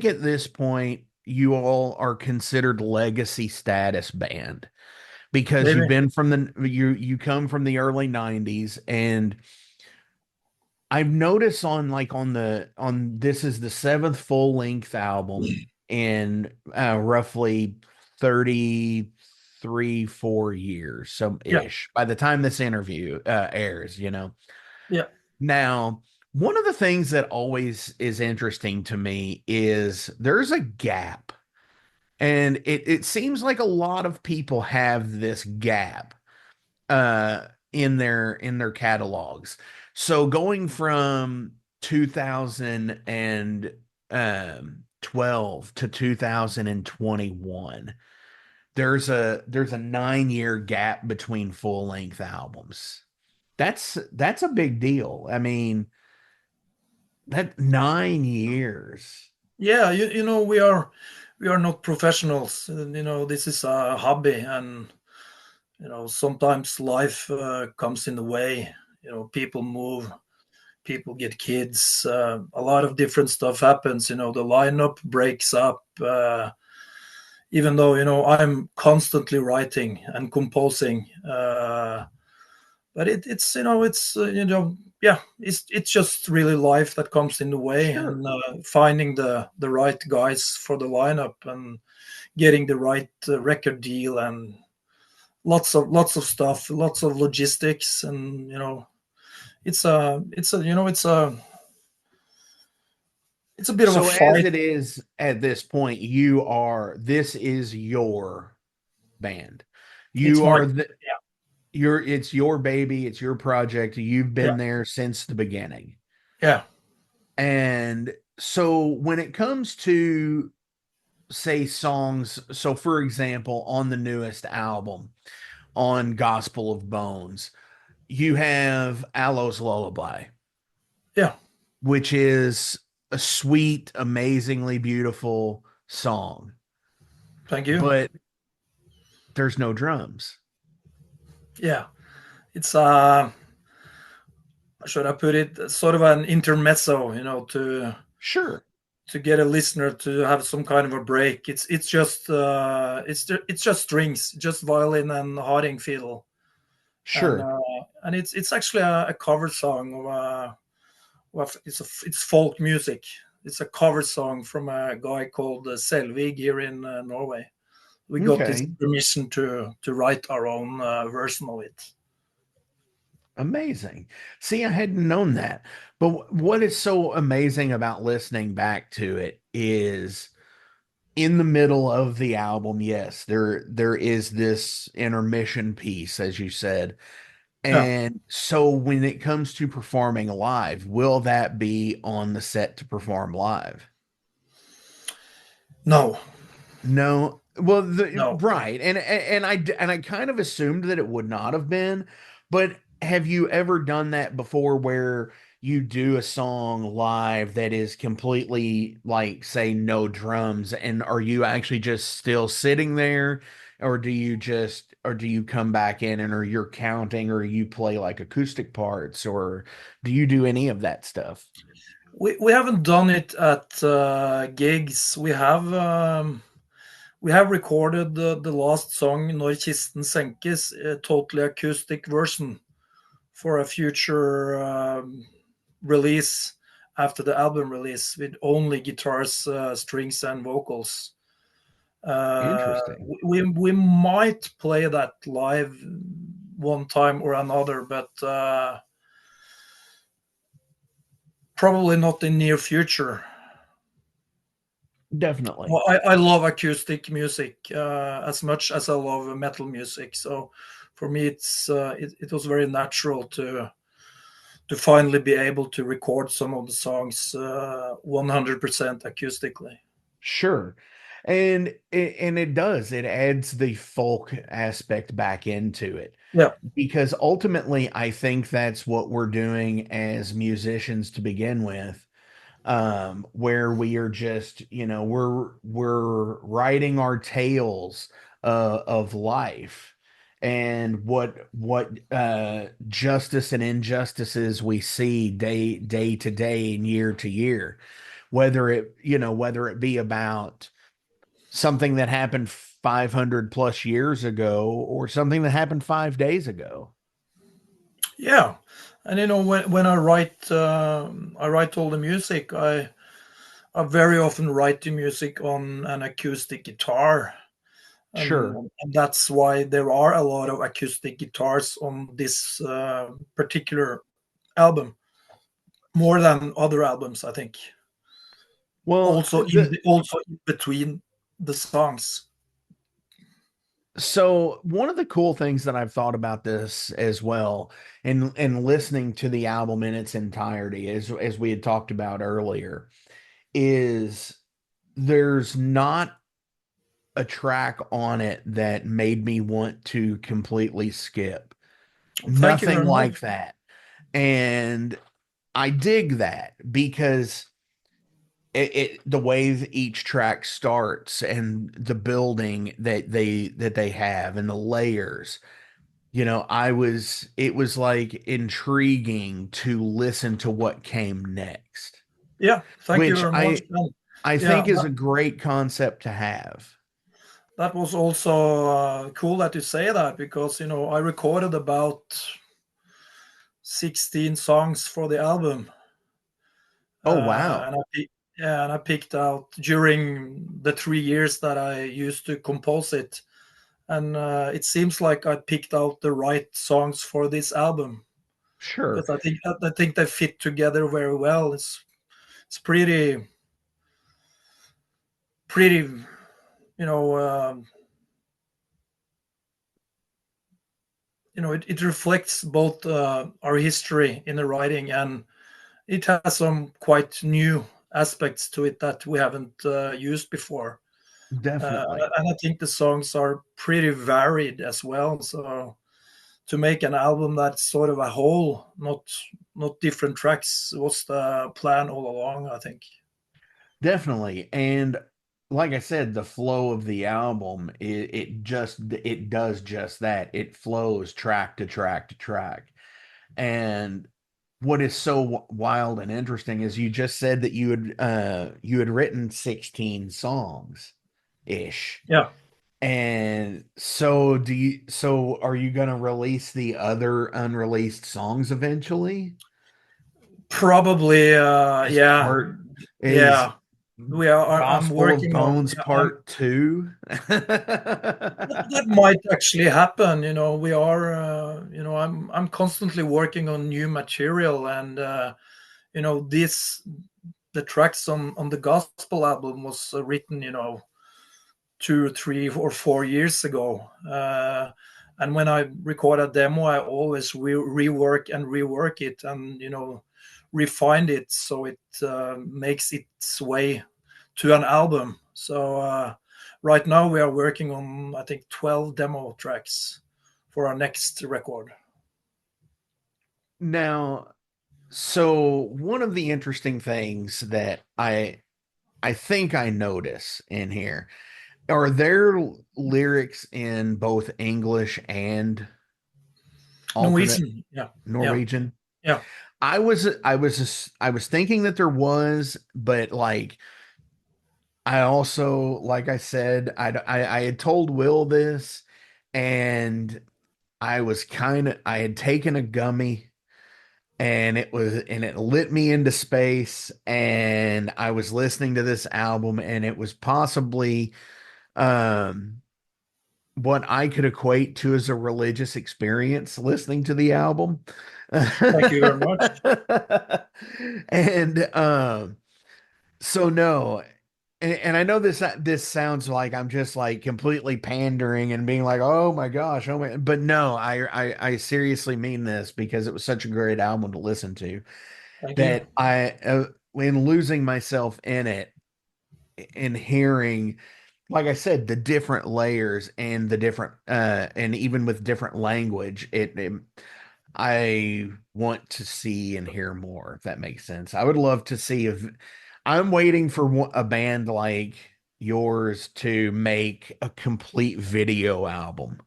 at this point you all are considered legacy status band because Maybe. you come from the early 90s, and I've noticed on this is the seventh full length album in roughly 33-4 years, some Yeah. ish, by the time this interview airs. Yeah. Now, one of the things that always is interesting to me is there's a gap, and it seems like a lot of people have this gap in their catalogs. So going from 2000 and 2012 to 2021. There's a 9-year gap between full-length albums. That's a big deal. I mean, that 9 years. Yeah, we are not professionals. This is a hobby, and sometimes life comes in the way. People move, people get kids, a lot of different stuff happens. The lineup breaks up. Even though I'm constantly writing and composing, but yeah, it's just really life that comes in the way, Sure. and finding the right guys for the lineup and getting the right record deal, and lots of stuff, lots of logistics, and it's a bit of a So as fight. it is at this point, this is your band. It's You my are it's your baby, it's your project. You've Yeah, been there since the beginning. yeah. And so when it comes to say songs, so for example, on the newest album, on Gospel of Bones, you have Aloe's Lullaby, Yeah. which is a sweet, amazingly beautiful song, Thank you. but there's no drums. Yeah, it's should I put it, sort of an intermezzo, Sure, to get a listener to have some kind of a break. It's just it's just strings, just violin and harding fiddle, and sure. it's actually a cover song of it's folk music. It's a cover song from a guy called Selvig here in Norway. We got his Okay. permission to write our own version of it. Amazing. See, I hadn't known that. But what is so amazing about listening back to it is in the middle of the album, yes, there is this intermission piece, as you said. Yeah. And so when it comes to performing live, will that be on the set to perform live? No, No. Well, no. right. And I kind of assumed that it would not have been, but have you ever done that before where you do a song live that is completely like say no drums, and are you actually just still sitting there, or do you come back in and are you counting, or you play like acoustic parts, or do you do any of that stuff? We haven't done it at gigs. We have recorded the last song, Når kisten senkes, a totally acoustic version for a future release after the album release, with only guitars, strings, and vocals. Interesting. We might play that live one time or another, but probably not in near future. Definitely. Well, I love acoustic music as much as I love metal music. So for me, it was very natural to finally be able to record some of the songs 100% acoustically. Sure. And it does. It adds the folk aspect back into it. Yeah, Because ultimately I think that's what we're doing as musicians to begin with. Where we are just, we're writing our tales of life, and what justice and injustices we see day to day and year to year, whether it be about something that happened 500 plus years ago or something that happened 5 days ago. yeah. And when I write all the music, I very often write the music on an acoustic guitar. Sure. And that's why there are a lot of acoustic guitars on this particular album, more than other albums, I think. Well, Also in between the songs. so one of the cool things that I've thought about this as well, and listening to the album in its entirety, as we had talked about earlier, is there's not a track on it that made me want to completely skip. Thank you Nothing very much. like that. And I dig that because the way each track starts and the building that they have and the layers, it was like intriguing to listen to what came next, Yeah, thank you which very much. I Yeah, think is a great concept to have. that was also cool that you say that, because I recorded about 16 songs for the album, Oh wow. and I picked out during the 3 years that I used to compose it, and it seems like I picked out the right songs for this album, Sure. because I think they fit together very well. It's pretty, you know. It reflects both our history in the writing, and it has some quite new aspects to it that we haven't used before. Definitely. And I think the songs are pretty varied as well. So to make an album that's sort of a whole, not different tracks, was the plan all along, I think. Definitely. And like I said, the flow of the album, it does just that. It flows track to track to track. And what is so wild and interesting is you just said that you had written 16 songs ish. Yeah, And so are you going to release the other unreleased songs eventually? probably. Is Yeah, part is yeah. We are. I'm Gospel of working on. Bones Part 2? That might actually happen. We are. I'm constantly working on new material, and this the tracks on the gospel album was written 2, 3, or 4 years ago. And when I record a demo, I always rework and rework it, and refine it so it makes its way to an album. So right now we are working on, I think, 12 demo tracks for our next record. Now, so one of the interesting things that I think I notice in here, are there lyrics in both English and alternate Norwegian, yeah, yeah, Norwegian? yeah. I was thinking that there was, but like I also, like I said, I had told Will this, and I had taken a gummy, and it lit me into space, and I was listening to this album, and it was possibly um what I could equate to as a religious experience listening to the album. Thank you very much. And so no, and I know this sounds like I'm just like completely pandering and being like, oh my gosh, oh my, but no, I seriously mean this because it was such a great album to listen to Thank you. that in losing myself in it, in hearing, like I said, the different layers and the different and even with different language, I want to see and hear more, if that makes sense. I would love to see if I'm waiting for a band like yours to make a complete video album.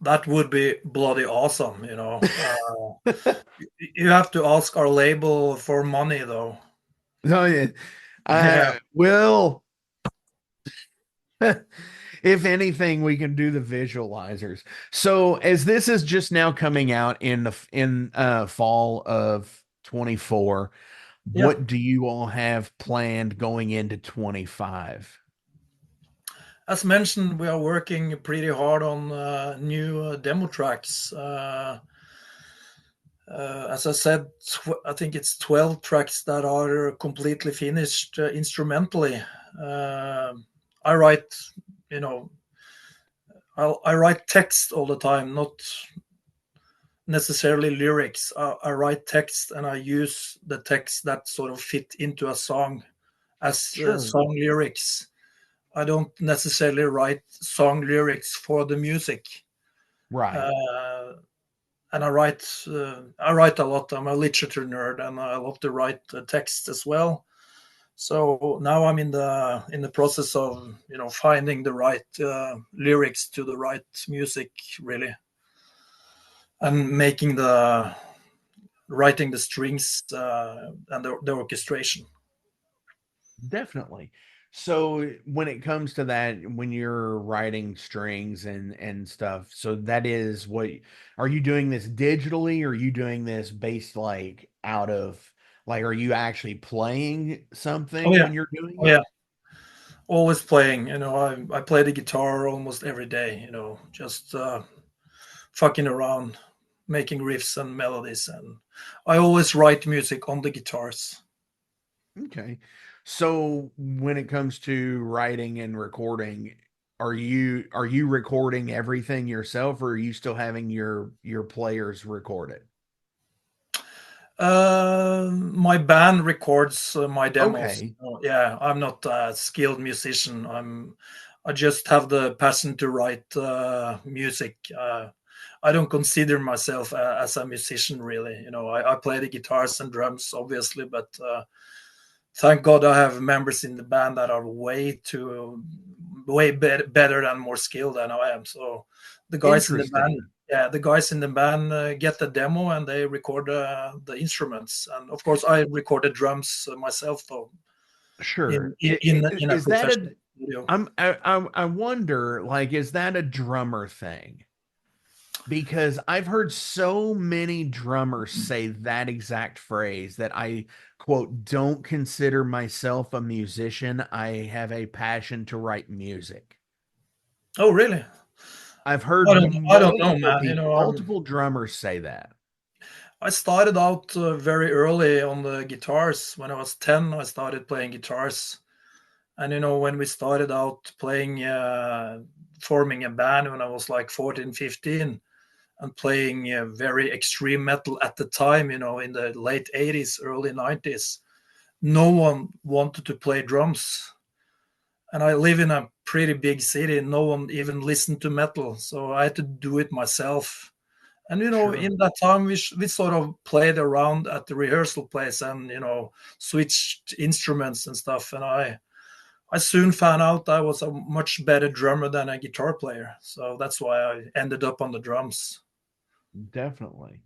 That would be bloody awesome. You have to ask our label for money, though. No, yeah. Yeah, Will, if anything, we can do the visualizers. So as this is just now coming out in the fall of 24, yeah. what do you all have planned going into 25? As mentioned, we are working pretty hard on new demo tracks. As I said, I think it's 12 tracks that are completely finished instrumentally. I write, you know, I write text all the time, not necessarily lyrics. I write text and I use the text that sort of fit into a song as Sure. song lyrics. I don't necessarily write song lyrics for the music. Right. And I write a lot. I'm a literature nerd, and I love to write text as well. So now I'm in the process of finding the right lyrics to the right music, really, and writing the strings and the orchestration. Definitely. So when it comes to that, when you're writing strings and stuff, so that is what are you doing this digitally, or are you doing this based like out of like are you actually playing Oh something yeah, when you're doing oh it? yeah. Always playing. I play the guitar almost every day. Just fucking around, making riffs and melodies, and I always write music on the guitars. Okay. So when it comes to writing and recording, are you recording everything yourself, or are you still having your players record it? My band records my demos. Okay. Yeah, I'm not a skilled musician. I just have the passion to write music. I don't consider myself as a musician, really. I play the guitars and drums, obviously, but thank God I have members in the band that are better and more skilled than I am. So the guys in the band, Interesting. yeah, the guys in the band get the demo and they record the instruments. And of course, I record the drums myself, though, Sure. in a Is that professional a studio. I wonder, like, is that a drummer thing? Because I've heard so many drummers say that exact phrase that I quote don't consider myself a musician. I have a passion to write music. Oh, really? I've heard I don't know, man. multiple drummers say that. I started out very early on the guitars. When I was 10, I started playing guitars. And when we started out playing, forming a band when I was like 14, 15, and playing very extreme metal at the time, in the late 80s, early 90s, no one wanted to play drums. And I live in a pretty big city, and no one even listened to metal. So I had to do it myself. And Sure. in that time, we sort of played around at the rehearsal place and switched instruments and stuff. And I soon found out I was a much better drummer than a guitar player. So that's why I ended up on the drums. Definitely.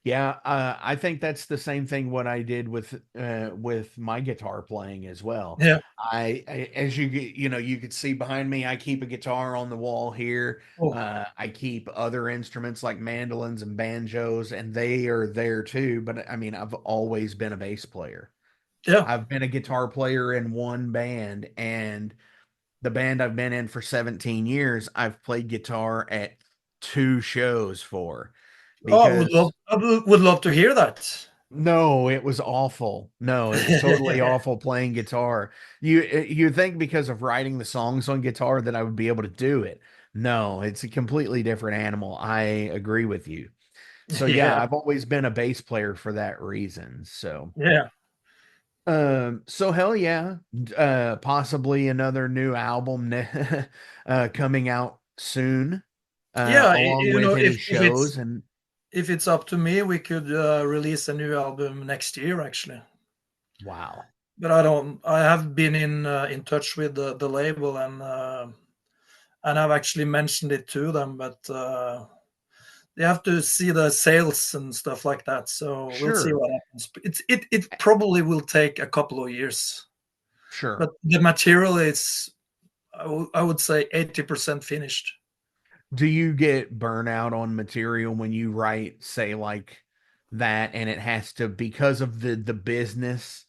Yeah, I think that's the same thing what I did with my guitar playing as well. Yeah. As you could see behind me, I keep a guitar on the wall here. Oh, I keep other instruments like mandolins and banjos, and they are there too. But I mean, I've always been a bass player. yeah. I've been a guitar player in one band, and the band I've been in for 17 years, I've played guitar at two shows for Oh, because would love to hear that. no, it was awful. No, it was totally awful playing guitar. You think because of writing the songs on guitar that I would be able to do it. No, it's a completely different animal. I agree with you. So yeah, Yeah, I've always been a bass player for that reason. So yeah, so hell yeah. Possibly another new album coming out soon, yeah. along with any shows and if it's up to me, we could release a new album next year, actually. wow. But I don't. I have been in touch with the label, and I've actually mentioned it to them, but they have to see the sales and stuff like that. So we'll see Sure. what happens. It probably will take a couple of years, but Sure. the material is, I would say, 80% finished. Do you get burnout on material when you write, say, like that, and it has to because of the business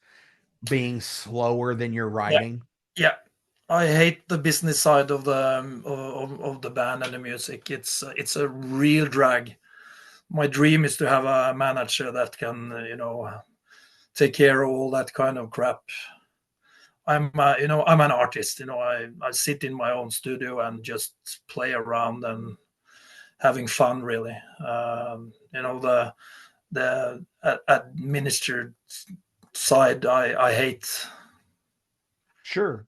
being slower than your Yeah, writing? yeah. I hate the business side of the band and the music. It's a real drag. My dream is to have a manager that can take care of all that kind of crap. I'm an artist. I sit in my own studio and just play around and having fun, really. The administered side I hate. Sure.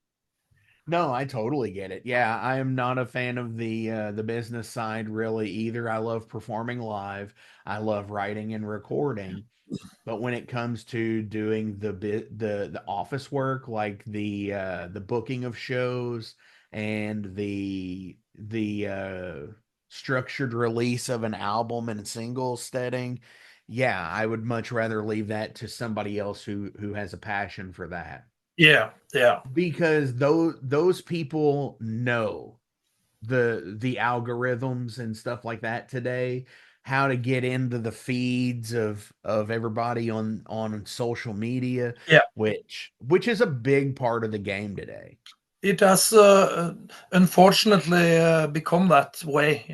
No, I totally get it. Yeah, I am not a fan of the business side really either. I love performing live. I love writing and recording. But when it comes to doing the office work, like the booking of shows and the structured release of an album and single setting, yeah, I would much rather leave that to somebody else who has a passion for that. Yeah, yeah, Because those people know the algorithms and stuff like that today, how to get into the feeds of everybody on social media, yeah. which is a big part of the game today. It has unfortunately become that way.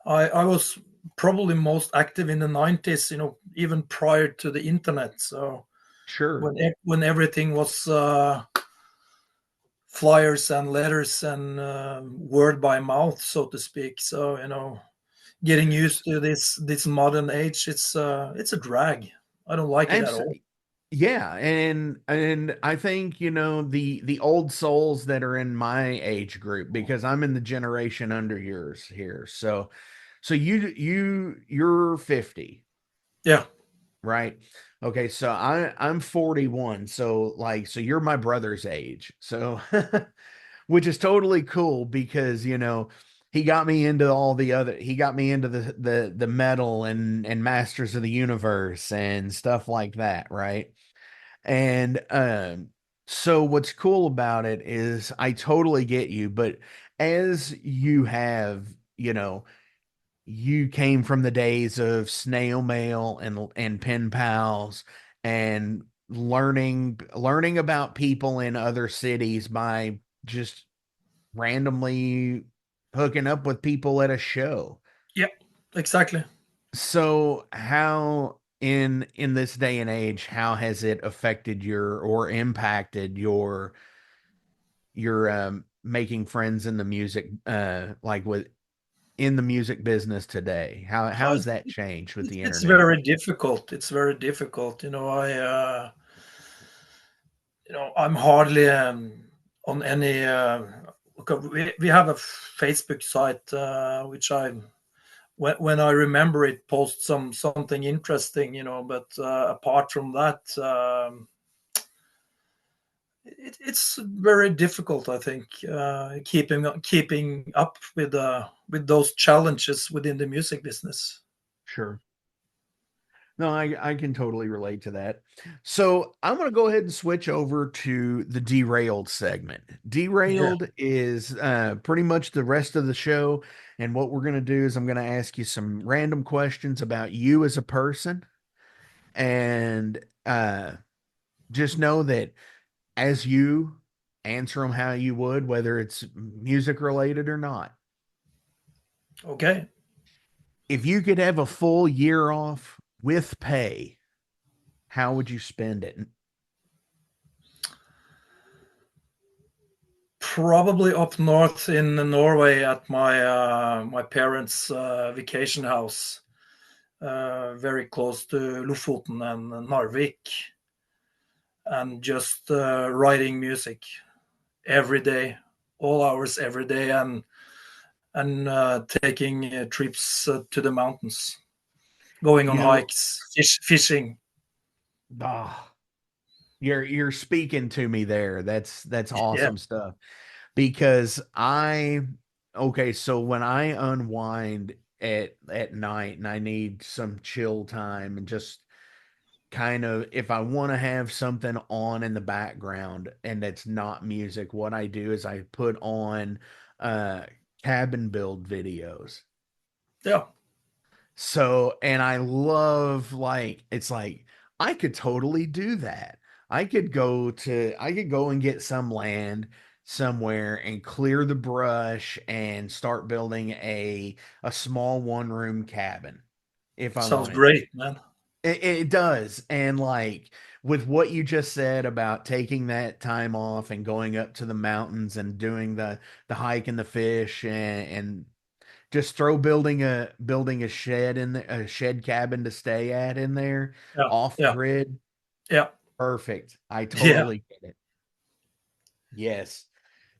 I was probably most active in the 90s, even prior to the internet. So Sure. when everything was flyers and letters and word by mouth, so to speak. So getting used to this modern age, it's a drag. I don't like it at all. Yeah, and I think the old souls that are in my age group, because I'm in the generation under yours here. So you're 50, Yeah. right? Okay, so I'm 41. So you're my brother's age. So which is totally cool because he got me into he got me into the metal and Masters of the Universe and stuff like that, right? And so what's cool about it is I totally get you, but as you have, you came from the days of snail mail and pen pals and learning about people in other cities by just randomly hooking up with people at a show. Yeah, exactly. So how in this day and age, how has it affected your or impacted your making friends in the music like with in the music business today? How Uh, has that changed with the it's internet? very difficult. It's very difficult. I'm hardly on any. Okay, we have a Facebook site which I when I remember it post something interesting, but apart from that, it's very difficult, I think, keeping up with those challenges within the music business. Sure. No, I can totally relate to that. So I'm going to go ahead and switch over to the derailed segment. Yeah. Derailed is pretty much the rest of the show. And what we're going to do is I'm going to ask you some random questions about you as a person. And just know that as you answer them how you would, whether it's music related or not. Okay. If you could have a full year off with pay, how would you spend it? Probably up north in Norway at my parents' vacation house, very close to Lofoten and Narvik, and just writing music every day, all hours every day, and taking trips to the mountains, going on You know, hikes, fishing. ah, you're speaking to me there. That's Yeah, awesome stuff. Because okay, so when I unwind at night and I need some chill time and just kind of if I want to have something on in the background and it's not music, what I do is I put on uh cabin build videos. yeah, So, and I love it's like I could totally do that. I could go and get some land somewhere and clear the brush and start building a small one room cabin if I sounds wanted to. great, man. It does. And like with what you just said about taking that time off and going up to the mountains and doing the hike and the fish and just throw building a shed a shed cabin to stay at in there Yeah, off yeah, grid. yeah, Perfect. I yeah. totally get it. Yes.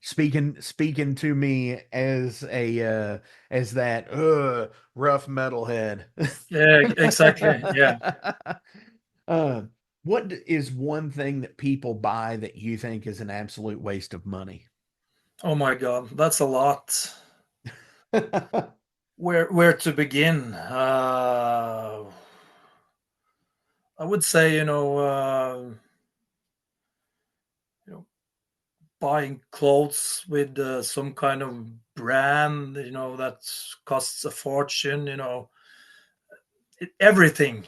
Speaking to me as that rough metalhead. Yeah, exactly. Yeah. uh, what is one thing that people buy that you think is an absolute waste of money? Oh my God, that's a lot. Where to begin? I would say, you know, buying clothes with some kind of brand, that costs a fortune. Everything.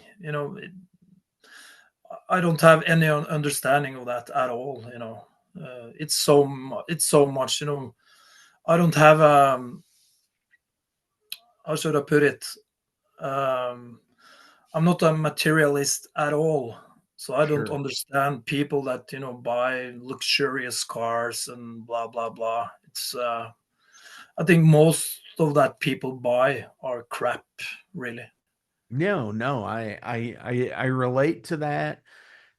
I don't have any understanding of that at all. It's so much. I don't have how should I put it? Um, I'm not a materialist at all, so I don't Sure. understand people that buy luxurious cars and blah blah blah. It's I think most of that people buy are crap, really. No, no, I relate to that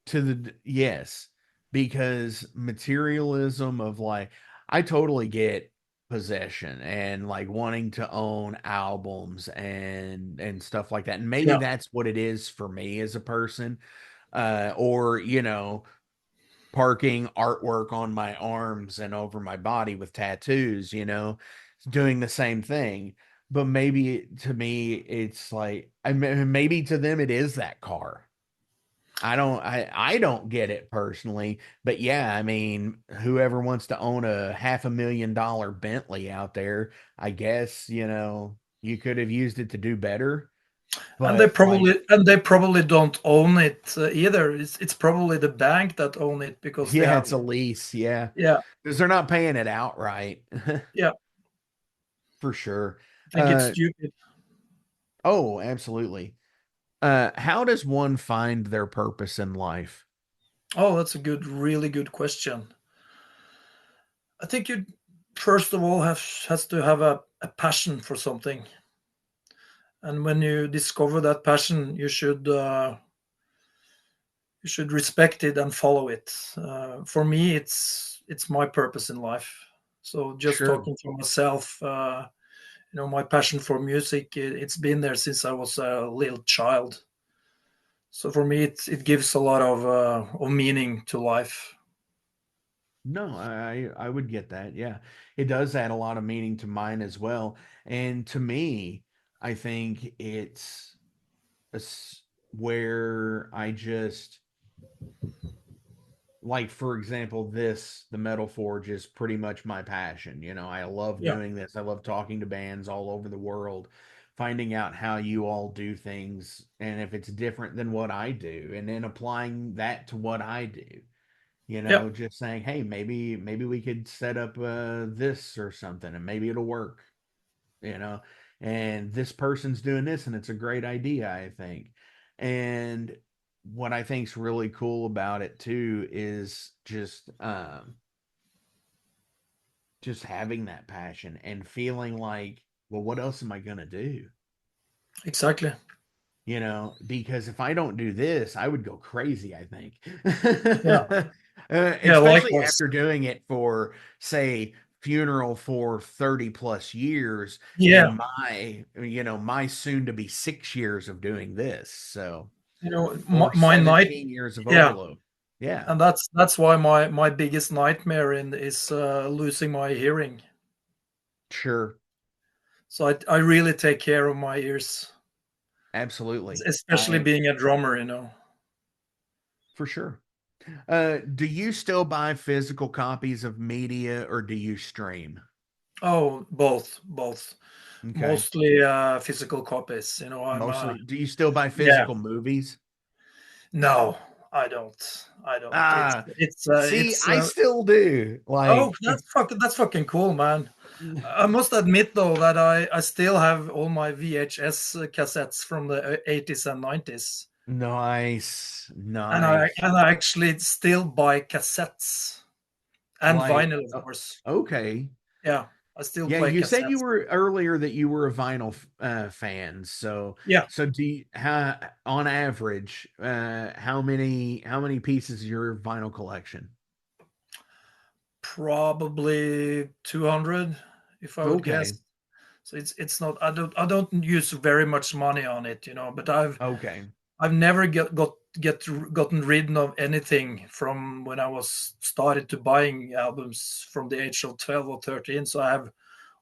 to the yes, because materialism of like I totally get possession and like wanting to own albums and stuff like that. And maybe Yeah, that's what it is for me as a person. Or parking artwork on my arms and over my body with tattoos, doing the same thing. But maybe to me, it's like, maybe to them, it is that car. I don't get it personally, but yeah, I mean, whoever wants to own a $500,000 Bentley out there, I guess, you could have used it to do better. and they But like, probably and they probably don't own it either. It's probably the bank that own it because they yeah, have. it's a lease, yeah, Yeah, because they're not paying it outright. yeah. For sure. I think it's stupid. Oh, absolutely. How does one find their purpose in life? Oh, that's a really good question. I think you first of all has to have a passion for something, and when you discover that passion, you should respect it and follow it. For me, it's my purpose in life. So just Sure. talking for myself, my passion for music, it's been there since I was a little child. So for me, it gives a lot of meaning to life. No, I would get that. Yeah. It does add a lot of meaning to mine as well. And to me, I think it's where I just like, for example, the Metal Forge is pretty much my passion. I love Yeah, doing this. I love talking to bands all over the world, finding out how you all do things and if it's different than what I do, and then applying that to what I do. yeah. Just saying, hey, maybe we could set up this or something, and maybe it'll work. You know, and this person's doing this, and it's a great idea, I think. And what I think's really cool about it too is just having that passion and feeling like, well, what else am I gonna do? Exactly. Because if I don't do this, I would go crazy, I think. Yeah, yeah. Especially Likewise. after doing it for, say, funeral for 30 plus years Yeah, and my soon to be 6 years of doing this. So, my, or my night. 17 years of Yeah, overload. Yeah. and that's why my biggest nightmare in is losing my hearing. Sure. So I really take care of my ears, Absolutely. especially being a drummer. For sure. Do you still buy physical copies of media or do you stream? Oh, both. Okay. Mostly physical copies. I'm Mostly. Do you still buy yeah. physical movies? No, I don't. I don't. It's Ah, it's see, it's. I still do. Oh, Like, that's fucking cool, man. I must admit though that I still have all my VHS cassettes from the 80s and 90s, nice, and I nice. and I actually still buy cassettes and Like, vinyl, of course. okay. Yeah, I still Yeah, play you said you cassettes. were earlier that you were a vinyl fan. Yeah, So do you, how, on average, how many pieces is your vinyl collection? Probably 200, if I would Okay. guess. So it's not. I don't use very much money on it, But Okay. I've never gotten rid of anything from when I was started to buying albums from the age of 12 or 13. So I have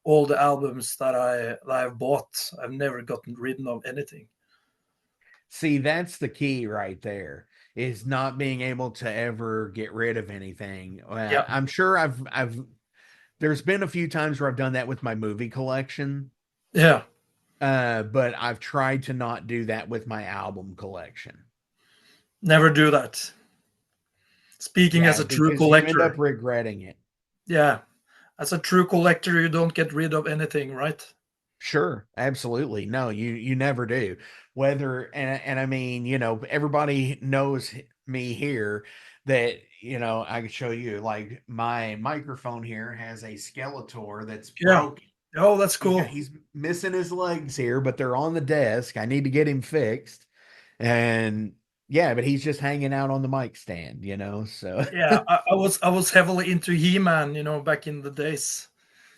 all the albums that I've bought. I've never gotten rid of anything. See, that's the key right there, is not being able to ever get rid of anything. Yeah, I'm sure there's been a few times where I've done that with my movie collection, yeah. but I've tried to not do that with my album collection. Never do that. Speaking as Yeah, a true because you end up collector, regretting it. yeah, as a true collector, you don't get rid of anything, right? Sure, absolutely. No, you never do. Whether and I mean, everybody knows me here that, I can show you, like, my microphone here has a Skeletor that's Yeah. broken. Oh, that's cool. He's missing his legs here, but they're on the desk. I need to get him fixed. And yeah, but he's just hanging out on the mic stand, so Yeah, I was heavily into He-Man, back in the days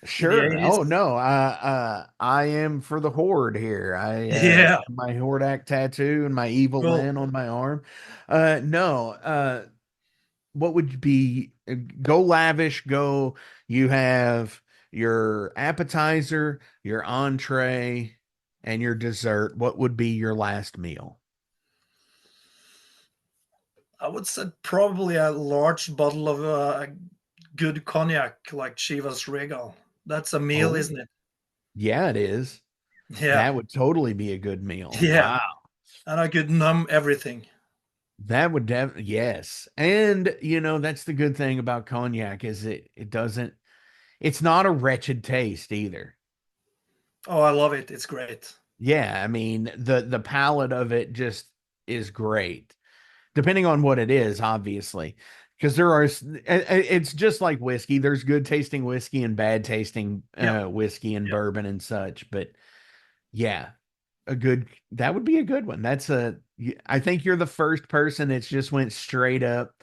in the sure. 80s. Oh no, I am for the Horde here. I Yeah, have my Hordak tattoo and my evil cool. Lyn on my arm. No, what would be go lavish? Go. You have your appetizer, your entree, and your dessert. What would be your last meal? I would say probably a large bottle of good cognac, like Chivas Regal. That's a meal, Oh, isn't it? yeah, it is. Yeah, That would totally be a good meal. yeah. Wow. And I could numb everything. That would yes. And that's the good thing about cognac, is it doesn't it's not a wretched taste either. Oh, I love it. It's great. Yeah, I mean, the palate of it just is great. Depending on what it is, obviously. Because it's just like whiskey. There's good tasting whiskey and bad tasting Yeah, whiskey and yeah. bourbon and such. But yeah, that would be a good one. I think you're the first person that's just went straight up,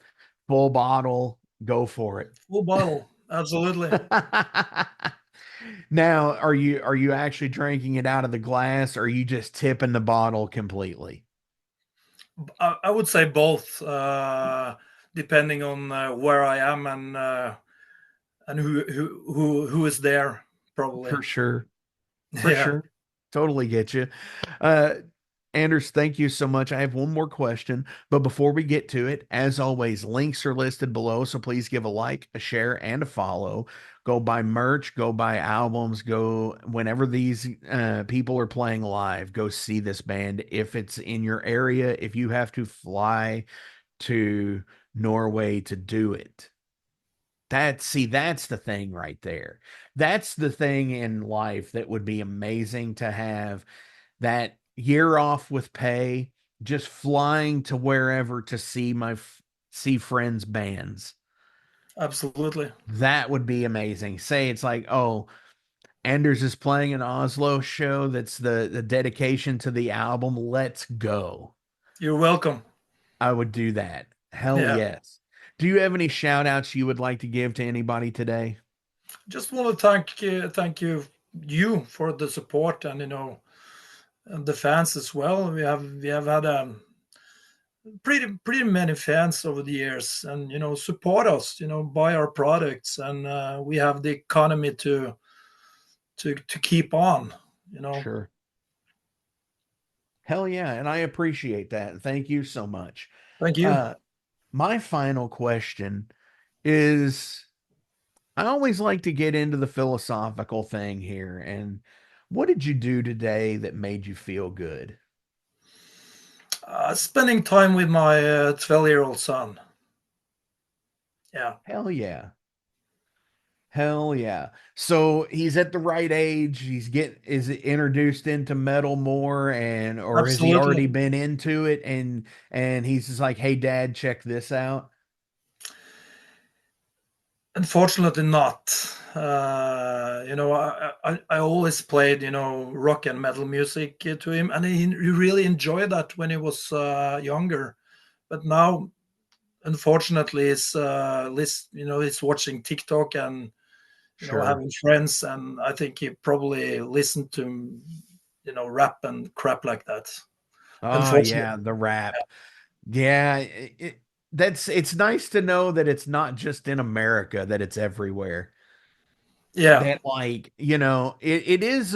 full bottle, go for it. Full bottle. Absolutely. Now, are you actually drinking it out of the glass, or are you just tipping the bottle completely? I would say both, depending on where I am and who is there, probably. For sure. For Yeah. sure. Totally get you. Uh, Anders, thank you so much. I have one more question, but before we get to it, as always, links are listed below. So please give a like, a share, and a follow. Go buy merch, go buy albums, go whenever these people are playing live, go see this band. If it's in your area, if you have to fly to Norway to do it. That's the thing right there. That's the thing in life that would be amazing to have, that year off with pay, just flying to wherever to see friends' bands. Absolutely. That would be amazing. Say it's like, oh, Anders is playing an Oslo show that's the dedication to the album. Let's go. You're welcome. I would do that. Hell Yeah. yes. Do you have any shout outs you would like to give to anybody today? Just want to thank you for the support, and the fans as well. We have had pretty many fans over the years, and support us, buy our products, and we have the economy to keep on. Sure. Hell yeah. And I appreciate that. Thank you so much. Thank you. My final question is, I always like to get into the philosophical thing here. And what did you do today that made you feel good? Spending time with my 12-year-old son. Yeah, Hell yeah. Hell yeah. So he's at the right age. Is it introduced into metal more, or has he already absolutely. been into it, and he's just like, "Hey dad, check this out." Unfortunately, not. I always played, rock and metal music to him, and he really enjoyed that when he was younger. But now, unfortunately is he's watching TikTok and Sure. having friends, and I think he probably listened to rap and crap like that. Oh yeah, the rap. Yeah, it's nice to know that it's not just in America, that it's everywhere. Yeah. That it is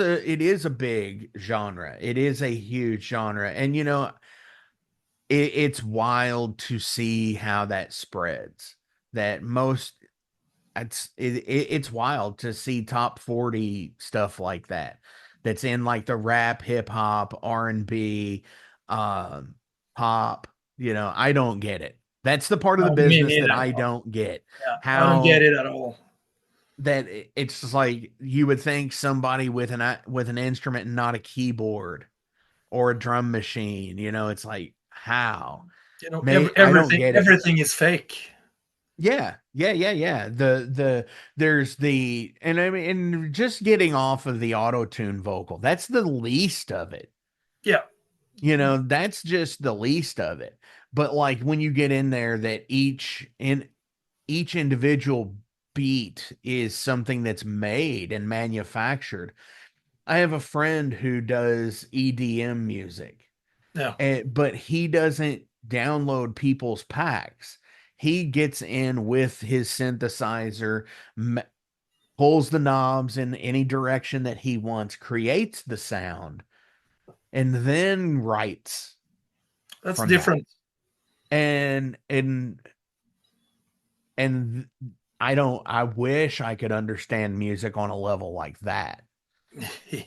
a big genre. It is a huge genre, and it's wild to see how that spreads. That most it's wild to see top 40 stuff like that. That's in like the rap, hip hop, R&B, pop. I don't get it. That's the part of the Me business that neither. I don't get. Yeah, I don't get How it at all. that it's just like you would think somebody with an instrument and not a keyboard or a drum machine. It's like how I don't get it. Everything is fake. Yeah. There's and I mean, and just getting off of the auto-tune vocal, that's the least of it. Yeah. That's just the least of it. But like when you get in there, that each individual beat is something that's made and manufactured. I have a friend who does EDM music. Yeah. But he doesn't download people's packs. He gets in with his synthesizer, pulls the knobs in any direction that he wants, creates the sound, and then writes. That's different. And I wish I could understand music on a level like that.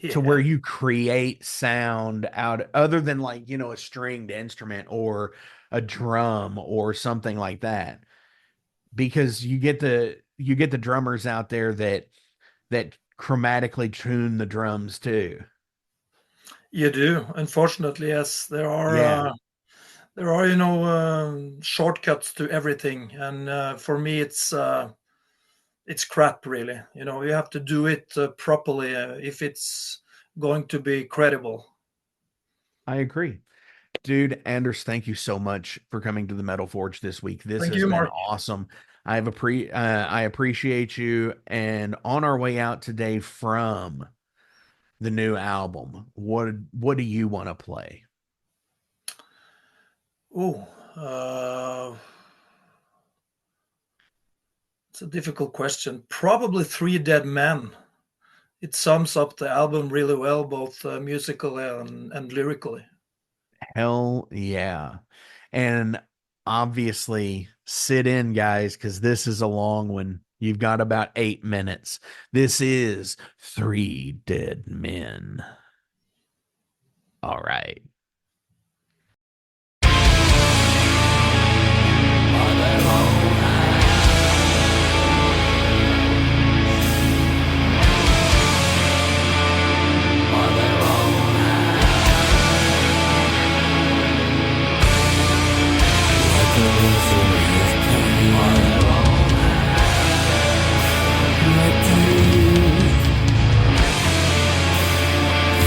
To where you create sound out other than like, a stringed instrument or a drum or something like that. Because you get the drummers out there that chromatically tune the drums too. You do. Unfortunately, yes. There are shortcuts to everything, and for me it's crap, really. You have to do it properly if it's going to be credible. I agree. Dude, Anders, thank you so much for coming to the Metal Forge this week. This has been Mark. awesome. I appreciate you. And on our way out today from the new album, what do you want to play? It's a difficult question. Probably Three Dead Men. It sums up the album really well, both musical and lyrically. Hell yeah. And obviously sit in, guys, because this is a long one. You've got about 8 minutes. This is Three Dead Men. All right.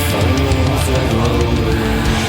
Souls are rolling.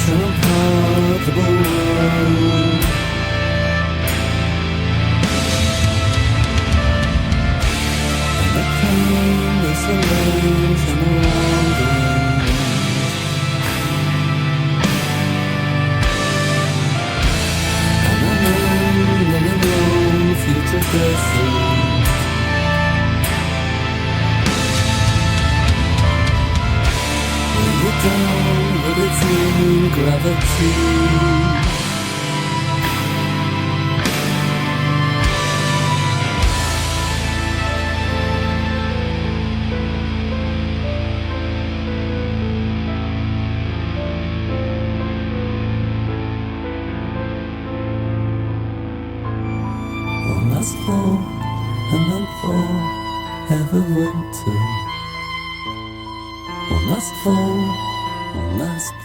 an unpardonable world. And the pain is arranged and around us. And I know many long future deserts. Down with its new gravity. One last fall and then forever winter. One last fall, one last fall.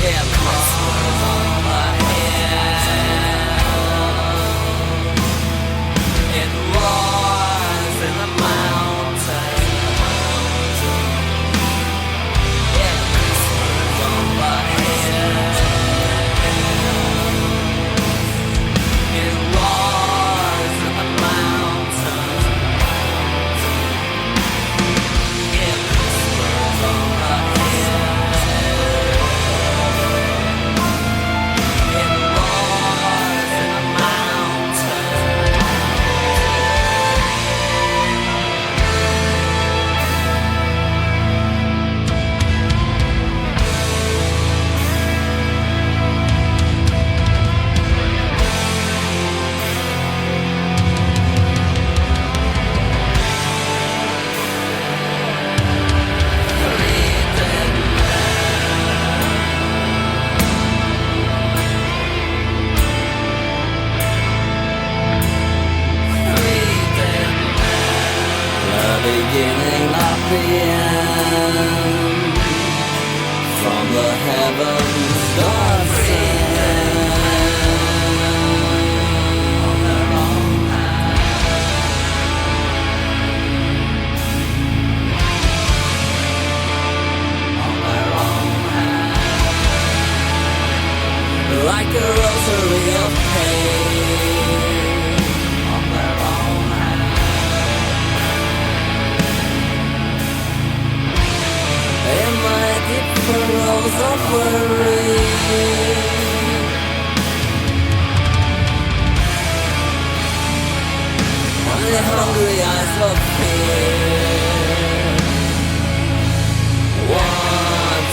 Yeah, Christmas on my head. It was in the mountains. Beginning of the end. From the heavens God sent. On their own hand. Like a rosary of pain. On their own hand. In my deep furrows of worry, on the hungry eyes of fear, want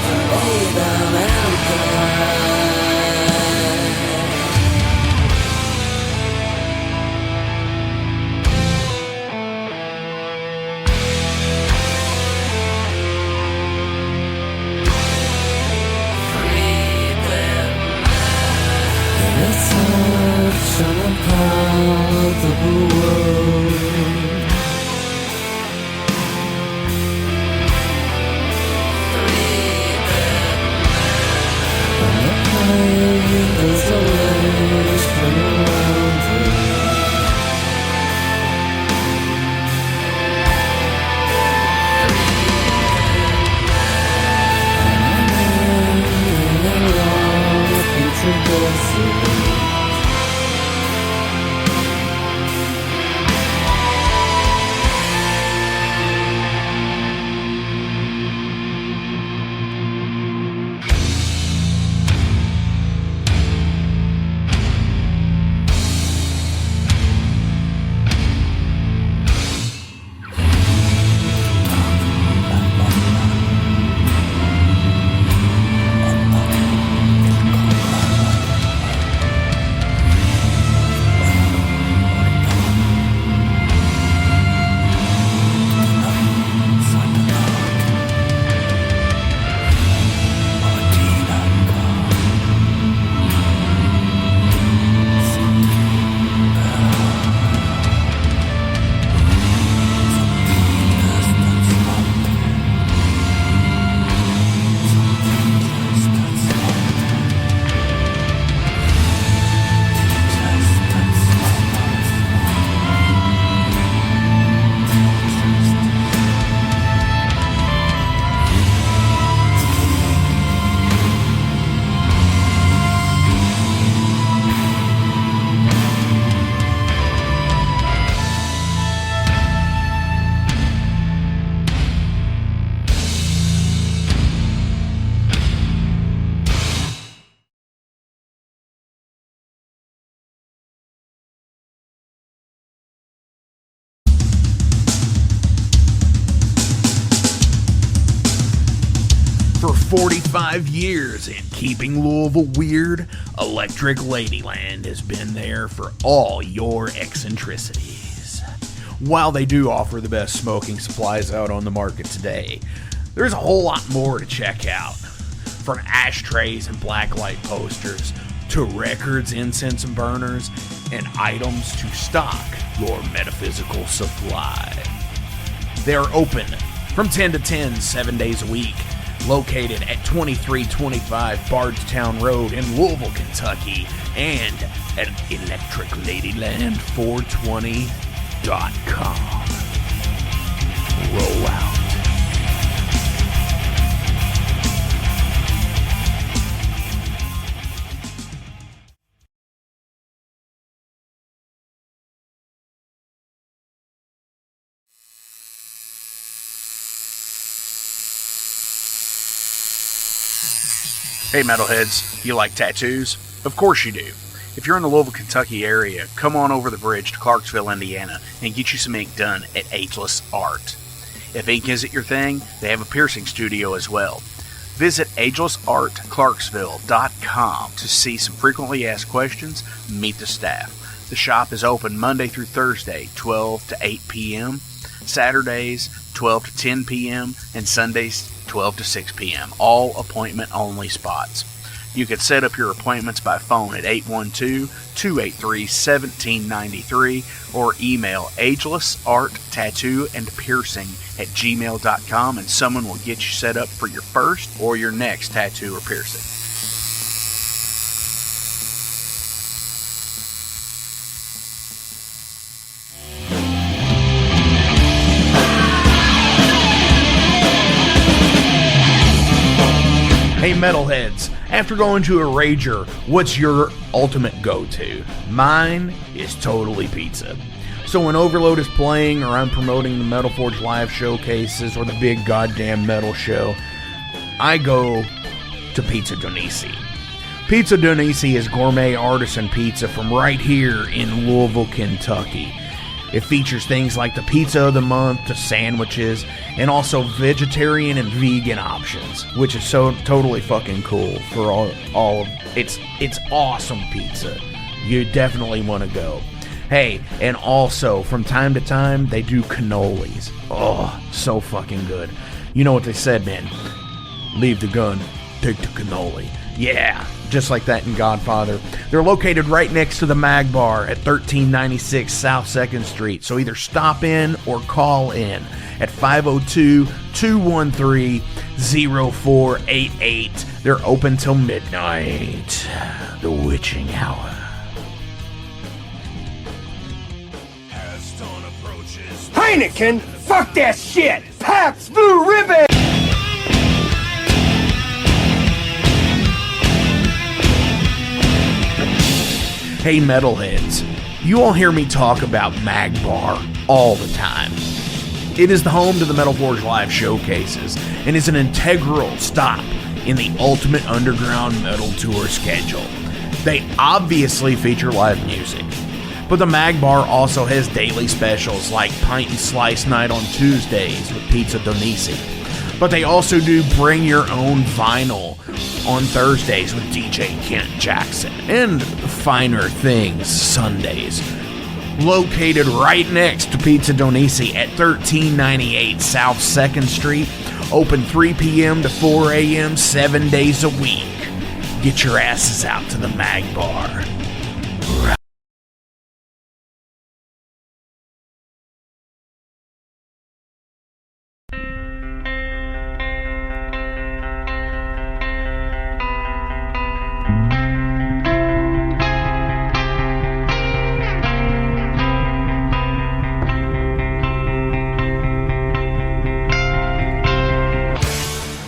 to lay down and cry. Such an unpardonable world. For 45 years and keeping Louisville weird, Electric Ladyland has been there for all your eccentricities. While they do offer the best smoking supplies out on the market today, there's a whole lot more to check out. From ashtrays and blacklight posters, to records, incense and burners, and items to stock your metaphysical supply. They are open from 10 to 10, 7 days a week, located at 2325 Bardstown Road in Louisville, Kentucky, and at electricladyland420.com. Roll out. Hey metalheads, you like tattoos? Of course you do. If you're in the Louisville, Kentucky area, come on over the bridge to Clarksville, Indiana, and get you some ink done at Ageless Art. If ink isn't your thing, they have a piercing studio as well. Visit agelessartclarksville.com to see some frequently asked questions, meet the staff. The shop is open Monday through Thursday, 12 to 8 p.m., Saturdays, 12 to 10 p.m., and Sundays, 12 to 6 p.m., all appointment-only spots. You can set up your appointments by phone at 812-283-1793 or email agelessarttattooandpiercing@gmail.com and someone will get you set up for your first or your next tattoo or piercing. Hey metalheads, after going to a rager, what's your ultimate go-to? Mine is totally pizza. So when Overload is playing, or I'm promoting the Metal Forge live showcases, or the big goddamn metal show, I go to Pizza DoNisi. Pizza DoNisi is gourmet artisan pizza from right here in Louisville, Kentucky. It features things like the pizza of the month, to sandwiches, and also vegetarian and vegan options, which is so totally fucking cool for all of it's awesome pizza. You definitely want to go. Hey, and also from time to time they do cannolis. Oh, so fucking good. You know what they said, man? Leave the gun, take the cannoli. Yeah, just like that in Godfather. They're located right next to the Mag Bar at 1396 South 2nd Street. So either stop in or call in at 502-213-0488. They're open till midnight. The witching hour. Heineken, fuck that shit! Pabst Blue Ribbon! Hey metalheads, you all hear me talk about Mag Bar all the time. It is the home to the Metal Forge live showcases and is an integral stop in the ultimate underground metal tour schedule. They obviously feature live music, but the Mag Bar also has daily specials like Pint and Slice Night on Tuesdays with Pizza DoNisi. But they also do Bring Your Own Vinyl on Thursdays with DJ Kent Jackson, and Finer Things Sundays. Located right next to Pizza DoNisi at 1398 South 2nd Street, open 3 p.m. to 4 a.m. 7 days a week. Get your asses out to the Mag Bar.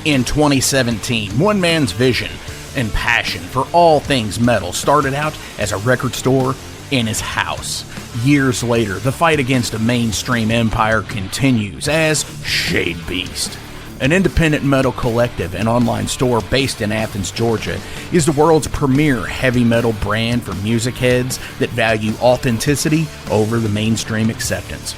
In 2017, one man's vision and passion for all things metal started out as a record store in his house. Years later, the fight against a mainstream empire continues as Shadebeast. An independent metal collective and online store based in Athens, Georgia, is the world's premier heavy metal brand for music heads that value authenticity over the mainstream acceptance.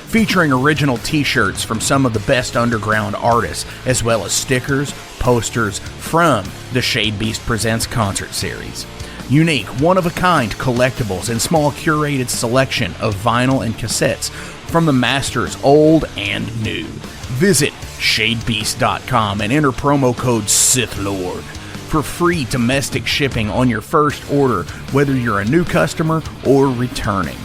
featuring original t-shirts from some of the best underground artists, as well as stickers, posters from the Shadebeast Presents concert series. Unique, one-of-a-kind collectibles and small curated selection of vinyl and cassettes from the masters old and new. Visit shadebeast.com and enter promo code SithLord for free domestic shipping on your first order, whether you're a new customer or returning.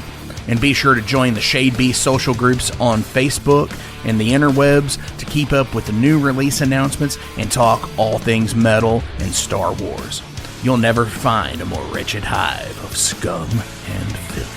And be sure to join the Shadebeast social groups on Facebook and the interwebs to keep up with the new release announcements and talk all things metal and Star Wars. You'll never find a more wretched hive of scum and filth.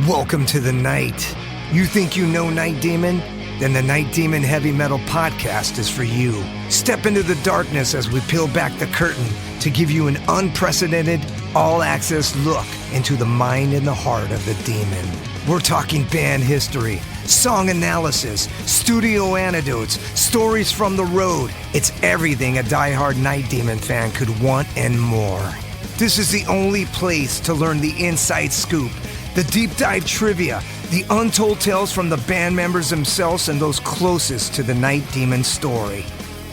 Welcome to the night. You think you know Night Demon? Then the Night Demon Heavy Metal Podcast is for you. Step into the darkness as we peel back the curtain to give you an unprecedented, all-access look into the mind and the heart of the demon. We're talking band history, song analysis, studio anecdotes, stories from the road. It's everything a diehard Night Demon fan could want and more. This is the only place to learn the inside scoop, the deep dive trivia, the untold tales from the band members themselves and those closest to the Night Demon story.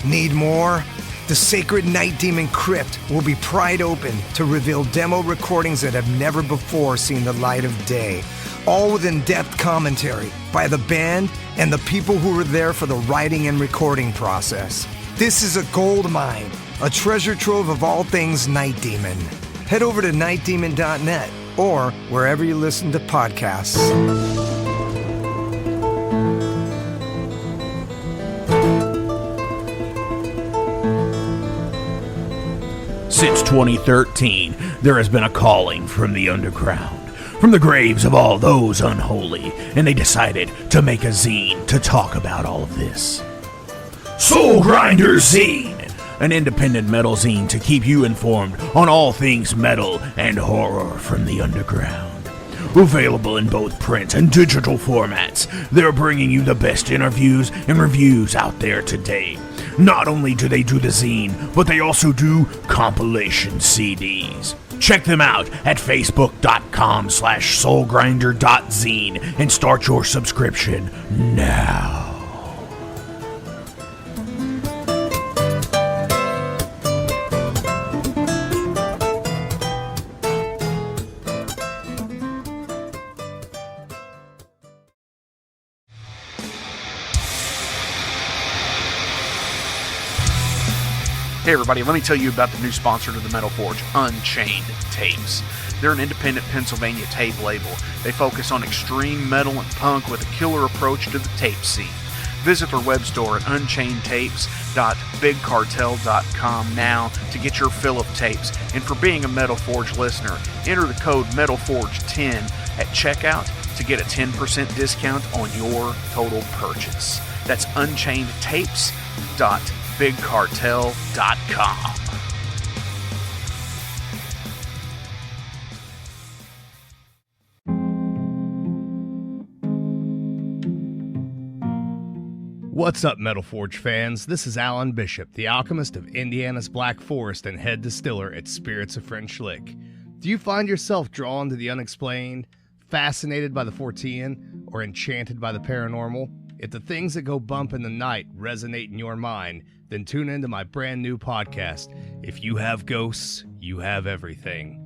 Need more? The sacred Night Demon Crypt will be pried open to reveal demo recordings that have never before seen the light of day, all with in-depth commentary by the band and the people who were there for the writing and recording process. This is a gold mine, a treasure trove of all things Night Demon. Head over to nightdemon.net or wherever you listen to podcasts. Since 2013, there has been a calling from the underground, from the graves of all those unholy, and they decided to make a zine to talk about all of this. Soul Grinder Zine! An independent metal zine to keep you informed on all things metal and horror from the underground. Available in both print and digital formats, they're bringing you the best interviews and reviews out there today. Not only do they do the zine, but they also do compilation CDs. Check them out at facebook.com/soulgrinder.zine and start your subscription now. Hey everybody, let me tell you about the new sponsor to the Metal Forge, Unchained Tapes. They're an independent Pennsylvania tape label. They focus on extreme metal and punk with a killer approach to the tape scene. Visit their web store at unchainedtapes.bigcartel.com now to get your fill of tapes. And for being a Metal Forge listener, enter the code METALFORGE10 at checkout to get a 10% discount on your total purchase. That's unchainedtapes.bigcartel.com. What's up, Metal Forge fans? This is Alan Bishop, the alchemist of Indiana's Black Forest and head distiller at Spirits of French Lick. Do you find yourself drawn to the unexplained, fascinated by the Fortean, or enchanted by the paranormal? If the things that go bump in the night resonate in your mind, then tune into my brand new podcast, If You Have Ghosts, You Have Everything.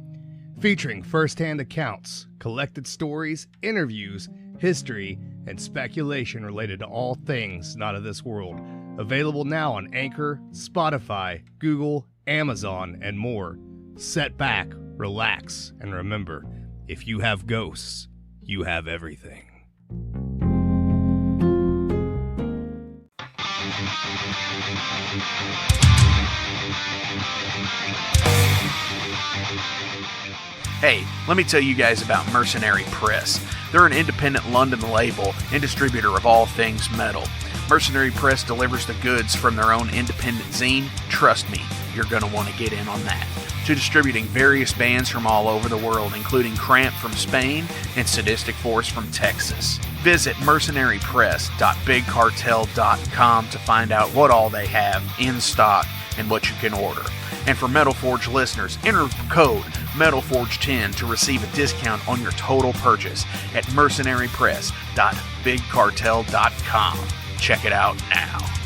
Featuring first-hand accounts, collected stories, interviews, history, and speculation related to all things not of this world. Available now on Anchor, Spotify, Google, Amazon, and more. Set back, relax, and remember, if you have ghosts, you have everything. Hey, let me tell you guys about Mercenary Press. They're an independent London label and distributor of all things metal. Mercenary Press delivers the goods from their own independent zine. Trust me, you're going to want to get in on that. to distributing various bands from all over the world, including Cramp from Spain and Sadistic Force from Texas. Visit mercenarypress.bigcartel.com to find out what all they have in stock and what you can order. And for Metal Forge listeners, enter code MetalForge10 to receive a discount on your total purchase at mercenarypress.bigcartel.com. Check it out now.